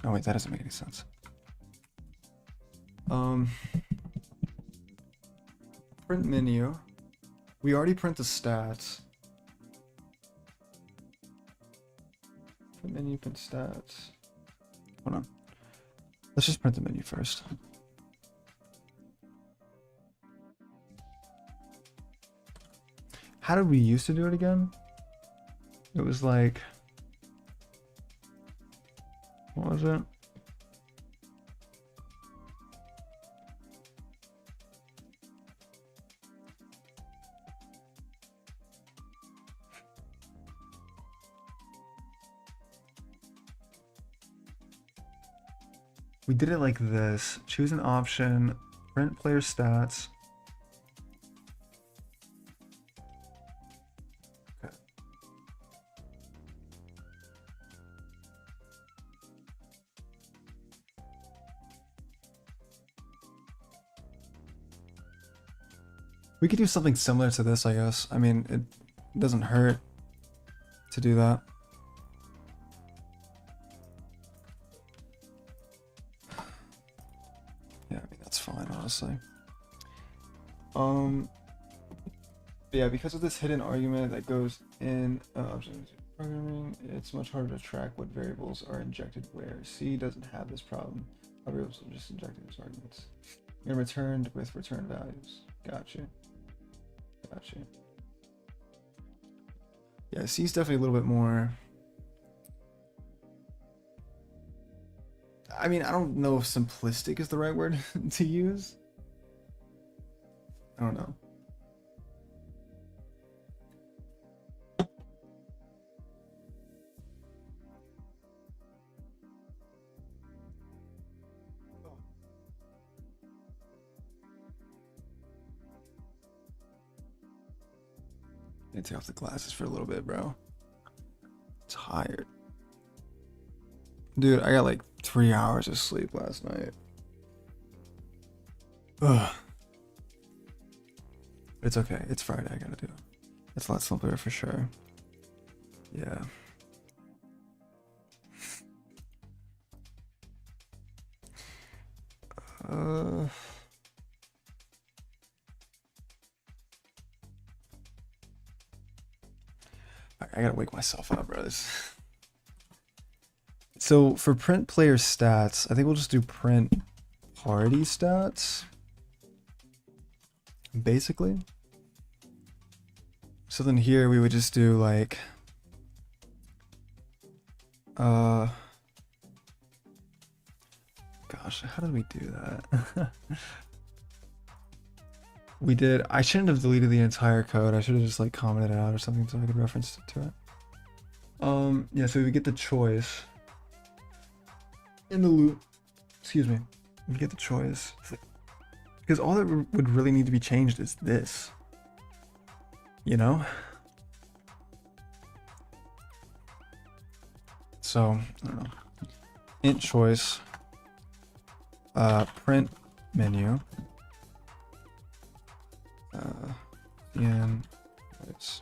Oh wait, that doesn't make any sense. Print menu. We already print the stats. Print menu, print stats. Hold on. Let's just print the menu first. How did we used to do it again? It was like, what was it? We did it like this. Choose an option, print player stats. Okay. We could do something similar to this, I guess. I mean, it doesn't hurt to do that. Yeah, I mean, that's fine, honestly. Yeah, because of this hidden argument that goes in programming, it's much harder to track what variables are injected where. C doesn't have this problem. Our variables are just injected as arguments. And returned with return values. Gotcha. Gotcha. Yeah, C is definitely a little bit more. I mean, I don't know if simplistic is the right word to use. I don't know. I need to take off the glasses for a little bit, bro. Tired. Dude, I got like 3 hours of sleep last night. Ugh. It's okay. It's Friday. I gotta do it. It's a lot simpler for sure. Yeah. I gotta wake myself up, brothers. So for print player stats, I think we'll just do print party stats. Basically. So then here we would just do like gosh, how did we do that? We did, I shouldn't have deleted the entire code. I should have just like commented it out or something so I could reference it to it. Yeah, so we get the choice in the loop. Excuse me. We get the choice. Because all that would really need to be changed is this. You know? So, I don't know. Int choice. Print menu. And it's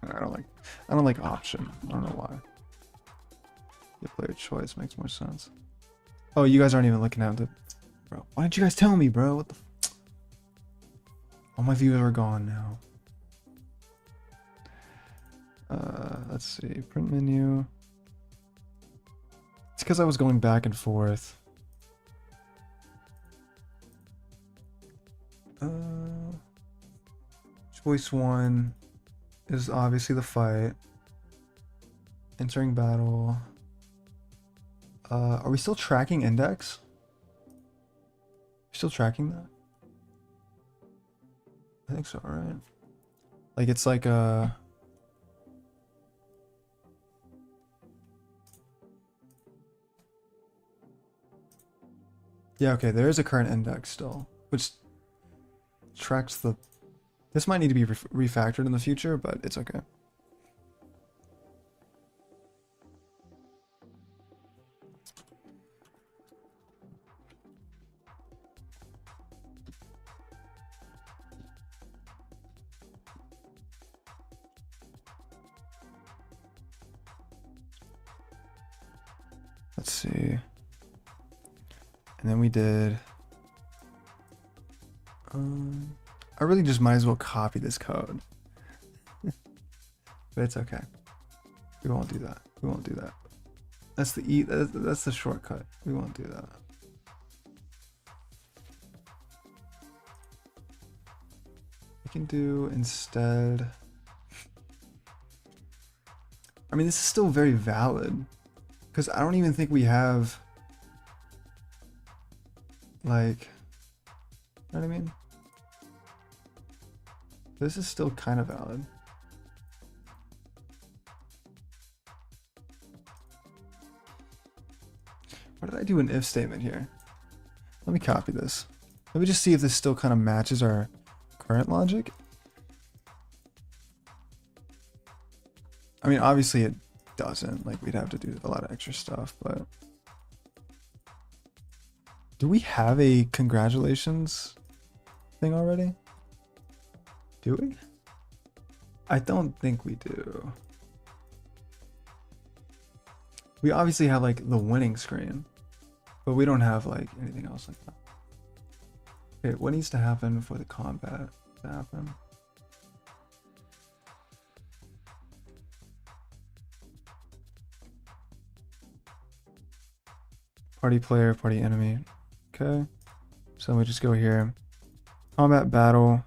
I don't like option. I don't know why. The player choice makes more sense. Oh, you guys aren't even looking at the... Bro, why didn't you guys tell me, bro? What the... All my viewers are gone now. Let's see. Print menu. It's because I was going back and forth. Choice 1 is obviously the fight. Entering battle. Are we still tracking index? Still tracking that? I think so, right? Like it's like yeah, okay, there is a current index still, which tracks the... This might need to be refactored in the future, but it's okay. Let's see. And then we did... I really just might as well copy this code. But it's okay. We won't do that. We won't do that. That's the that's the shortcut. We won't do that. We can do instead... I mean, this is still very valid. Because I don't even think we have... Like... You know what I mean? This is still kind of valid. Why did I do an if statement here? Let me copy this. Let me just see if this still kind of matches our current logic. I mean, obviously it doesn't. Like, we'd have to do a lot of extra stuff, but... Do we have a congratulations thing already? Do we? I don't think we do. We obviously have like the winning screen, but we don't have like anything else like that. Okay, what needs to happen for the combat to happen? Party player, party enemy. Okay, so we just go here. Combat battle.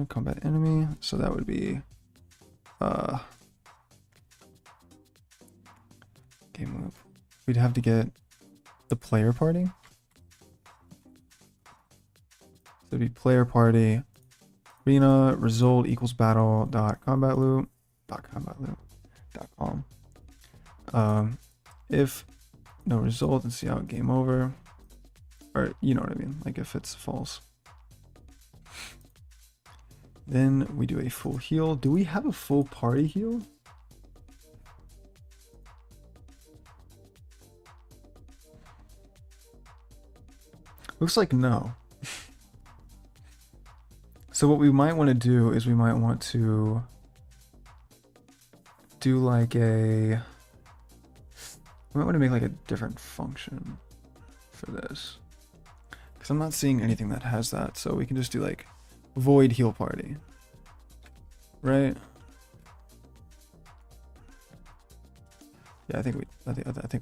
Combat enemy. So that would be game loop. We'd have to get the player party. So it'd be player party arena result equals battle dot combat loop dot com. If no result, and see out game over, or you know what I mean, like if it's false. Then we do a full heal. Do we have a full party heal? Looks like no. So what we might want to do is we might want to do like a, we might want to make like a different function for this, because I'm not seeing anything that has that. So we can just do like void heal party, right? Yeah, I think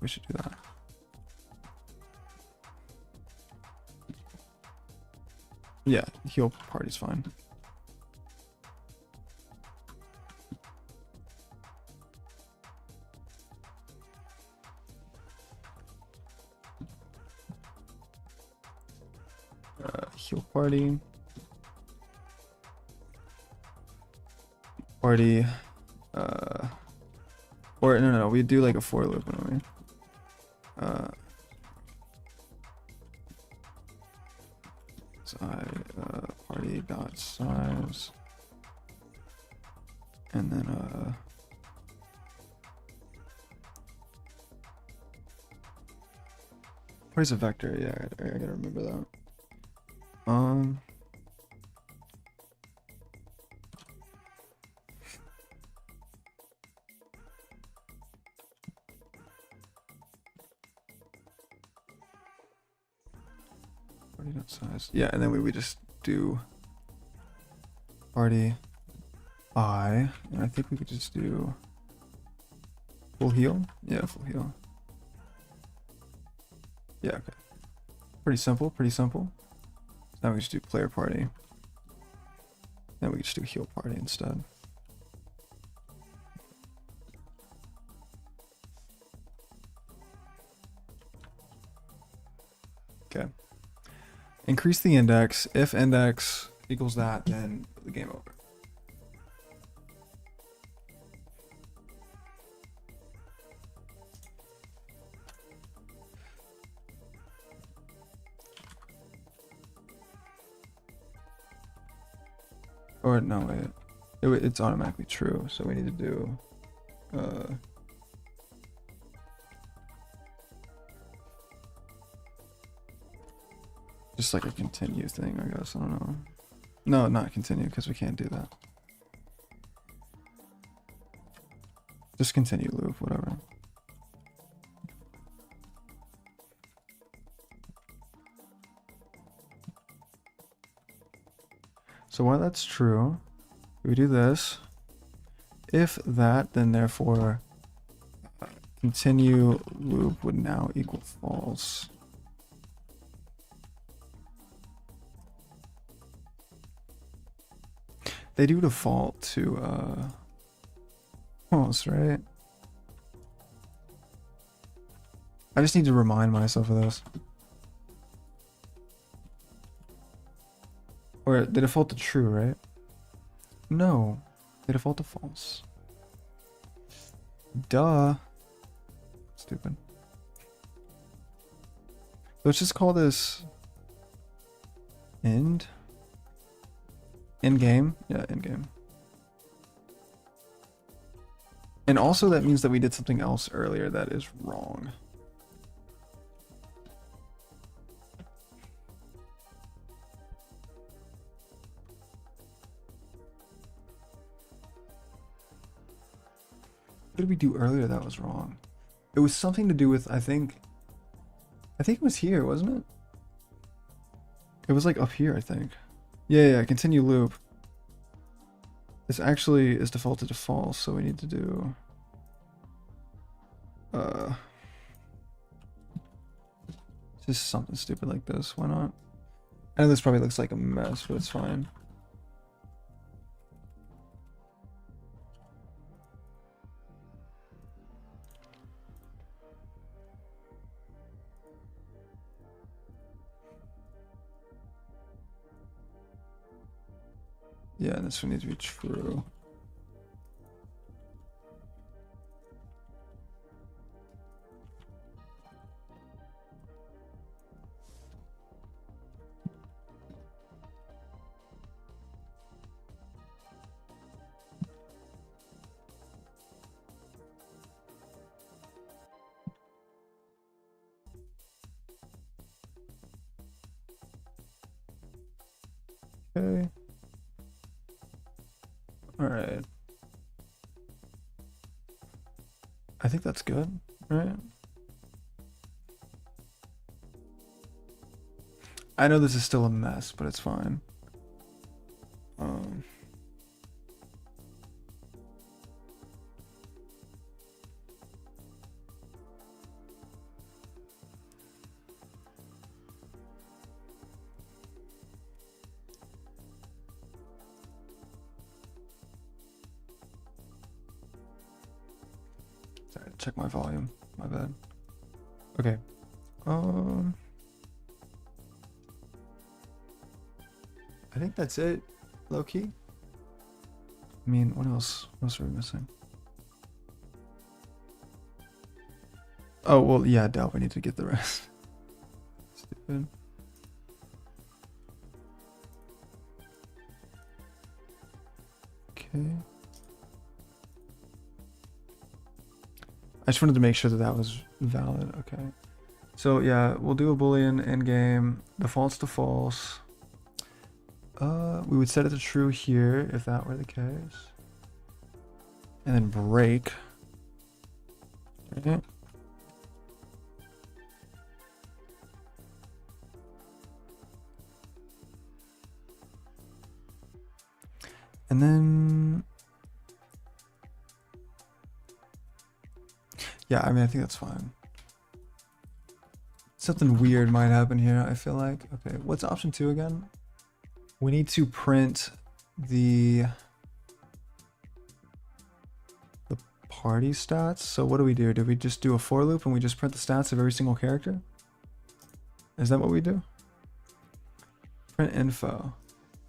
we should do that. Yeah, heal party's fine. Heal party. Party. Or no, we do like a for loop, don't we? Party dot size, and then party's a vector. Yeah, I gotta remember that. Party dot size. Yeah, and then we just do party I, and I think we could just do full heal. Yeah, full heal. Yeah, okay. Pretty simple, pretty simple. Now we just do player party. Then we can just do heal party instead. Okay. Increase the index. If index equals that, then the game over. Or no, wait. It's automatically true, so we need to do just like a continue thing, I guess. I don't know. No, not continue, because we can't do that. Just continue loop, whatever. So while that's true, we do this. If that, then therefore continue loop would now equal false. They do default to false, right? I just need to remind myself of this. Or they default to true, right? No, they default to false. Duh. Stupid. Let's just call this end. End game? Yeah, end game. And also that means that we did something else earlier that is wrong. What did we do earlier that was wrong? It was something to do with, I think it was here, wasn't it? It was like up here, I think. Yeah, continue loop. This actually is defaulted to false, so we need to do just something stupid like this. Why not? I know this probably looks like a mess, but it's fine. Yeah, this one needs to be true. Okay. All right. I think that's good, right? I know this is still a mess, but it's fine. Sorry, check my volume. My bad. Okay. I think that's it, low key. I mean, what else? What else are we missing? Oh, well, yeah, I doubt we need to get the rest. Stupid. Okay. I just wanted to make sure that that was valid. Okay. So yeah, we'll do a boolean in game. Defaults to false. We would set it to true here if that were the case. And then break. Okay. And then, yeah, I mean, I think that's fine. Something weird might happen here, I feel like. Okay, what's option 2 again? We need to print the party stats. So what do we do? Do we just do a for loop and we just print the stats of every single character? Is that what we do? Print info.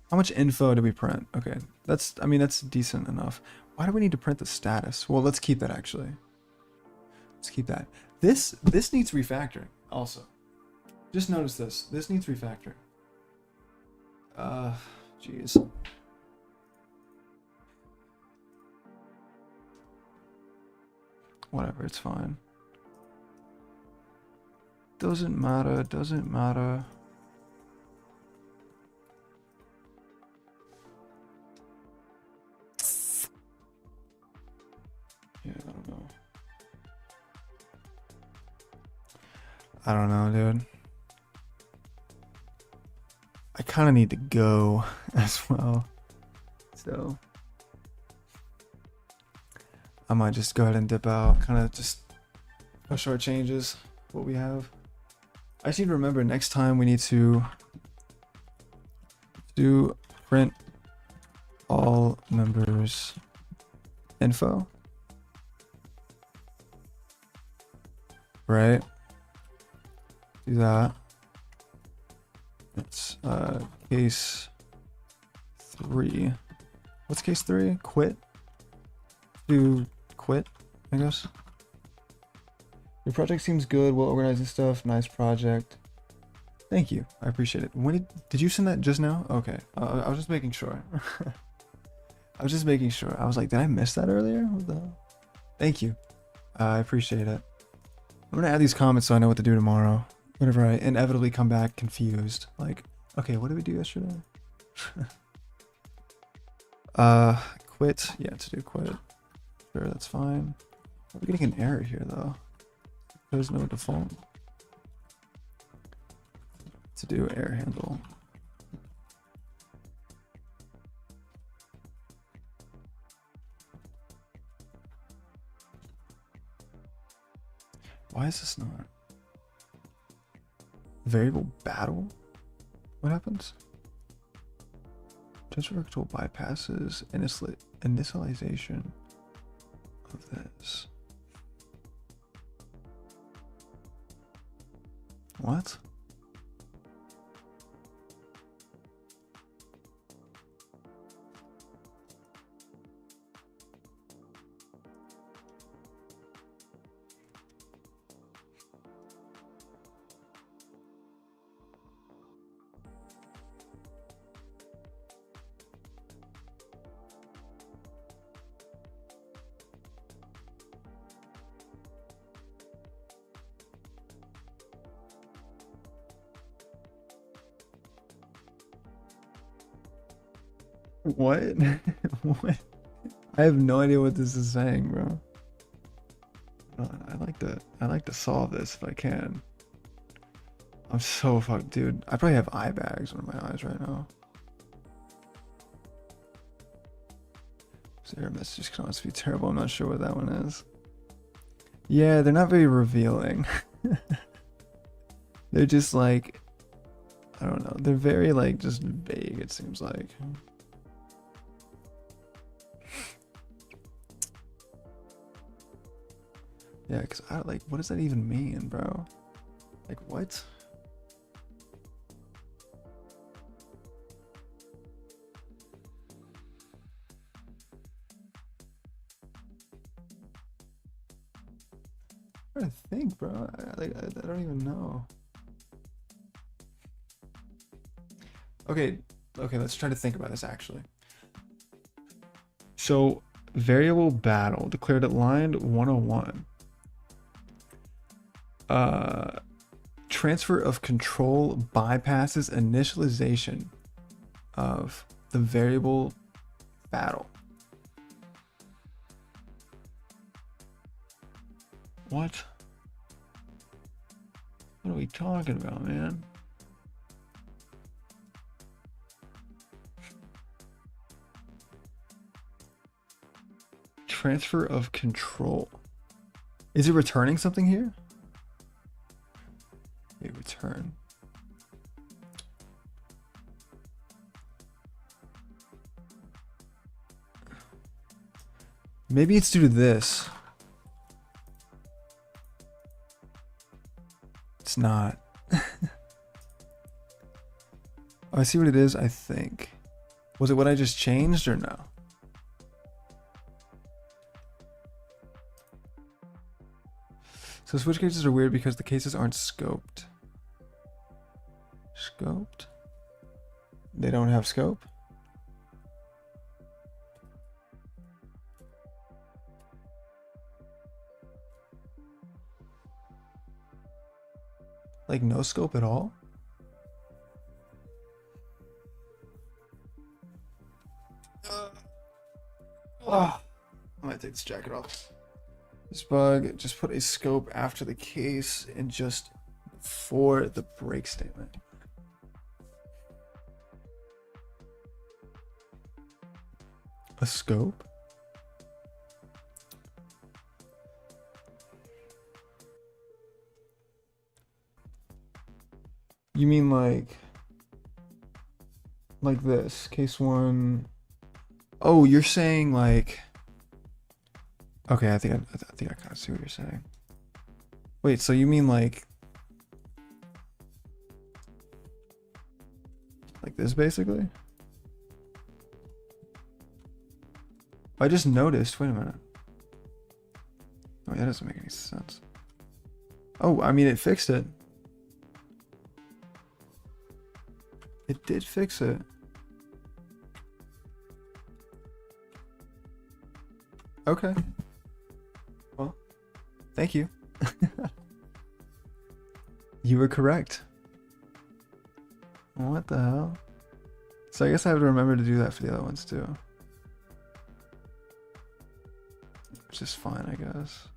How much info do we print? Okay, that's, I mean, that's decent enough. Why do we need to print the status? Well, let's keep that actually. Let's keep that. This needs refactoring also. Just notice this. This needs refactoring. Jeez. Whatever, it's fine. Doesn't matter, doesn't matter. Yeah, I don't know. I don't know, dude. I kind of need to go as well. So I might just go ahead and dip out, kind of just push our changes, what we have. I just need to remember next time we need to do print all members info. Right? Do that. It's case 3. What's case 3? Quit? Do quit, I guess. Your project seems good, well organized and stuff. Nice project. Thank you. I appreciate it. When did you send that just now? Okay. I was just making sure. I was just making sure. I was like, did I miss that earlier? What the hell? Thank you. I appreciate it. I'm gonna add these comments so I know what to do tomorrow. Whenever I inevitably come back confused. Like, okay, what did we do yesterday? Quit. Yeah, to do quit. Sure, that's fine. We're getting an error here though. There's no default. To do error handle. Why is this not? Variable battle? What happens? Transfer virtual bypasses initialization of this. What? What? What? I have no idea what this is saying, bro. I like to solve this if I can. I'm so fucked, dude. I probably have eye bags under my eyes right now. Error messages can always be terrible. I'm not sure what that one is. Yeah, they're not very revealing. They're just like, I don't know. They're very like just vague, it seems like. Yeah, because I like, what does that even mean, bro? Like, what? I'm trying to think, bro. I don't even know. Okay, let's try to think about this actually. So, variable battle declared at line 101. Transfer of control bypasses initialization of the variable battle. What? What are we talking about, man? Transfer of control. Is it returning something here? Okay, return. Maybe it's due to this. It's not. Oh, I see what it is, I think. Was it what I just changed or no? So switch cases are weird because the cases aren't scoped. Scoped? They don't have scope? Like no scope at all? Oh, I might take this jacket off. This bug, just put a scope after the case and just before the break statement. A scope? You mean like this, case one? Oh, you're saying like, okay, I think I kind of see what you're saying. Wait, so you mean like this basically? I just noticed, wait a minute. Oh, that doesn't make any sense. Oh, I mean, it fixed it. It did fix it. Okay. Well, thank you. You were correct. What the hell? So I guess I have to remember to do that for the other ones too. Which is fine, I guess.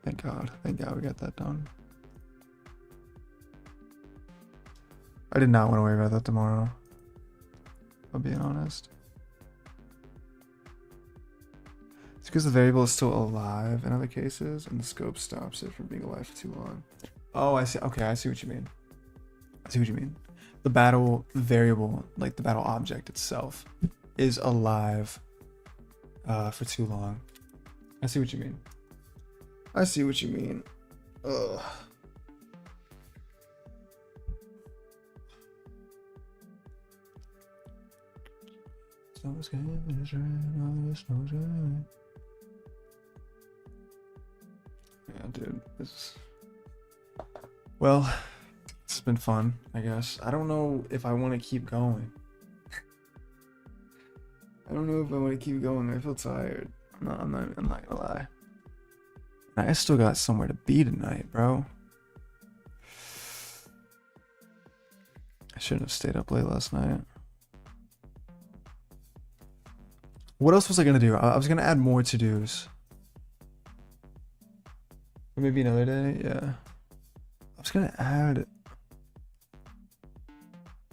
Thank God we got that done. I did not want to worry about that tomorrow, if I'm being honest. It's because the variable is still alive in other cases, and the scope stops it from being alive for too long. Oh, I see. Okay, I see what you mean. The battle variable, like the battle object itself, is alive for too long. I see what you mean. Ugh. Yeah, dude. Well, it's been fun, I guess. I don't know if I want to keep going. I feel tired. I'm not gonna lie. I still got somewhere to be tonight, bro. shouldn't have stayed up late last night. What else was I gonna do? I was gonna add more to-dos. Or maybe another day, yeah. I was gonna add...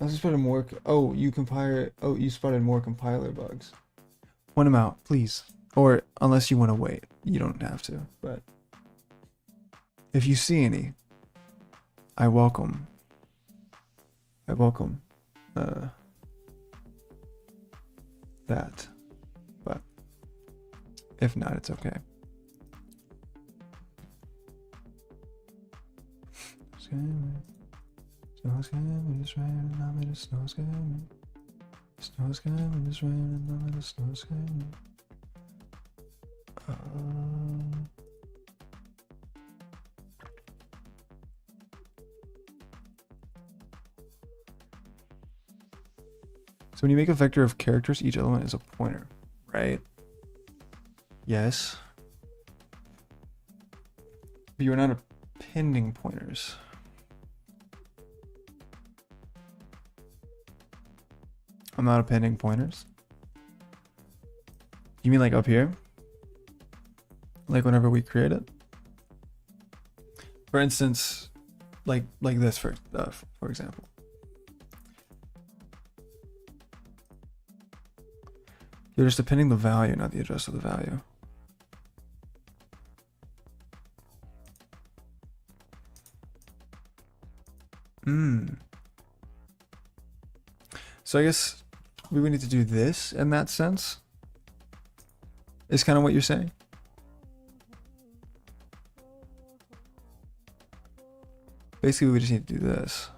I was spotted more... Oh, you spotted more compiler bugs. Point them out, please. Or, unless you want to wait. You don't have to, but... If you see any, I welcome that. But if not, it's okay. Snow's coming, it's raining, I'm in a snow's coming. Snow's coming, it's raining, I'm in a snow's coming. So when you make a vector of characters, each element is a pointer, right? Yes. But you're not appending pointers. I'm not appending pointers. You mean like up here? Like whenever we create it? For instance, like this for example. You're just appending the value, not the address of the value. So I guess we would need to do this in that sense. Is kind of what you're saying. Basically, we just need to do this.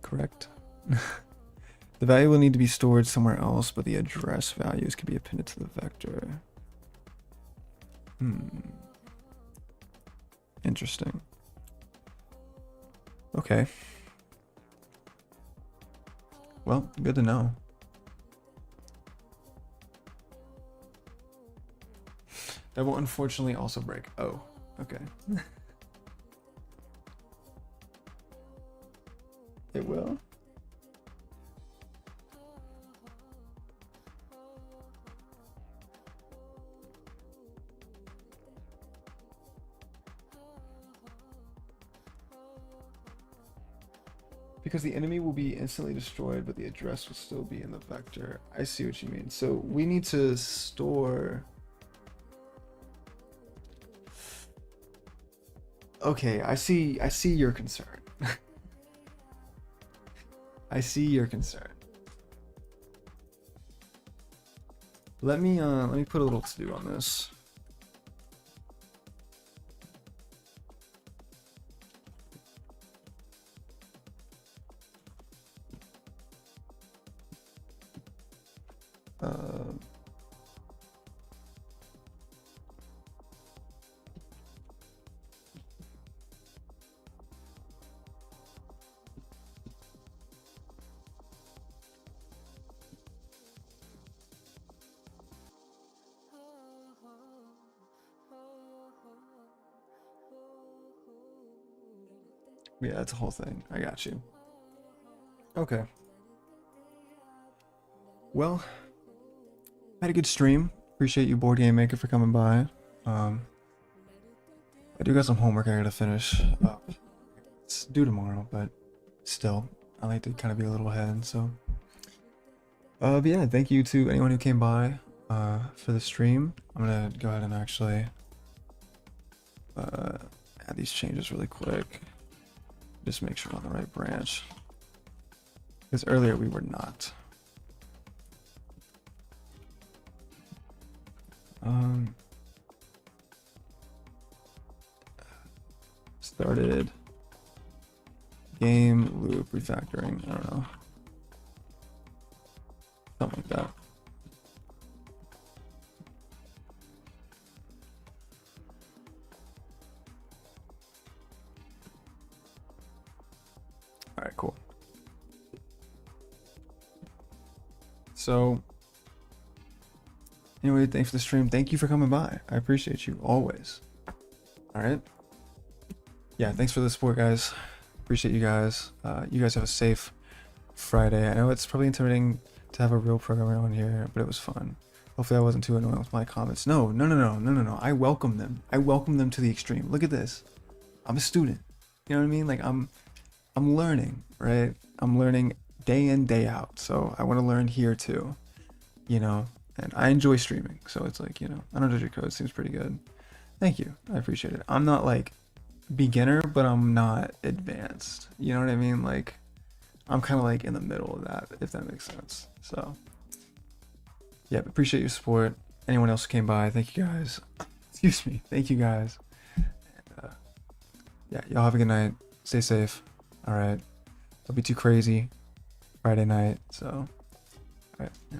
Correct. The value will need to be stored somewhere else, but the address values can be appended to the vector. Interesting. Okay. Well, good to know. That will unfortunately also break. Oh, okay. It will? Because the enemy will be instantly destroyed, but the address will still be in the vector. I see what you mean. So we need to store... Okay, I see your concern. I see your concern. Let me put a little to do on this. Yeah, that's a whole thing. I got you. Okay. Well, had a good stream. Appreciate you, Board Game Maker, for coming by. I do got some homework I gotta finish up. It's due tomorrow, but still, I like to kind of be a little ahead. So, but yeah, thank you to anyone who came by for the stream. I'm gonna go ahead and actually add these changes really quick. Just make sure we're on the right branch. Because earlier we were not. Started game loop refactoring. I don't know. Something like that. All right, cool. So Anyway, thanks for the stream. Thank you for coming by. I appreciate you always. All right. Yeah, thanks for the support, guys. Appreciate you guys. You guys have a safe Friday. I know it's probably intimidating to have a real programmer on here, but it was fun. Hopefully I wasn't too annoying with my comments. No. I welcome them. I welcome them to the extreme. Look at this. I'm a student. You know what I mean? Like I'm learning, right? I'm learning day in, day out. So I want to learn here too, you know, and I enjoy streaming. So it's like, you know, I don't judge your code. Seems pretty good. Thank you. I appreciate it. I'm not like beginner, but I'm not advanced. You know what I mean? Like I'm kind of like in the middle of that, if that makes sense. So yeah, appreciate your support. Anyone else who came by, thank you guys. Excuse me. Thank you guys. And, yeah, y'all have a good night. Stay safe. All right. Don't be too crazy. Friday night. So, all right. Yeah.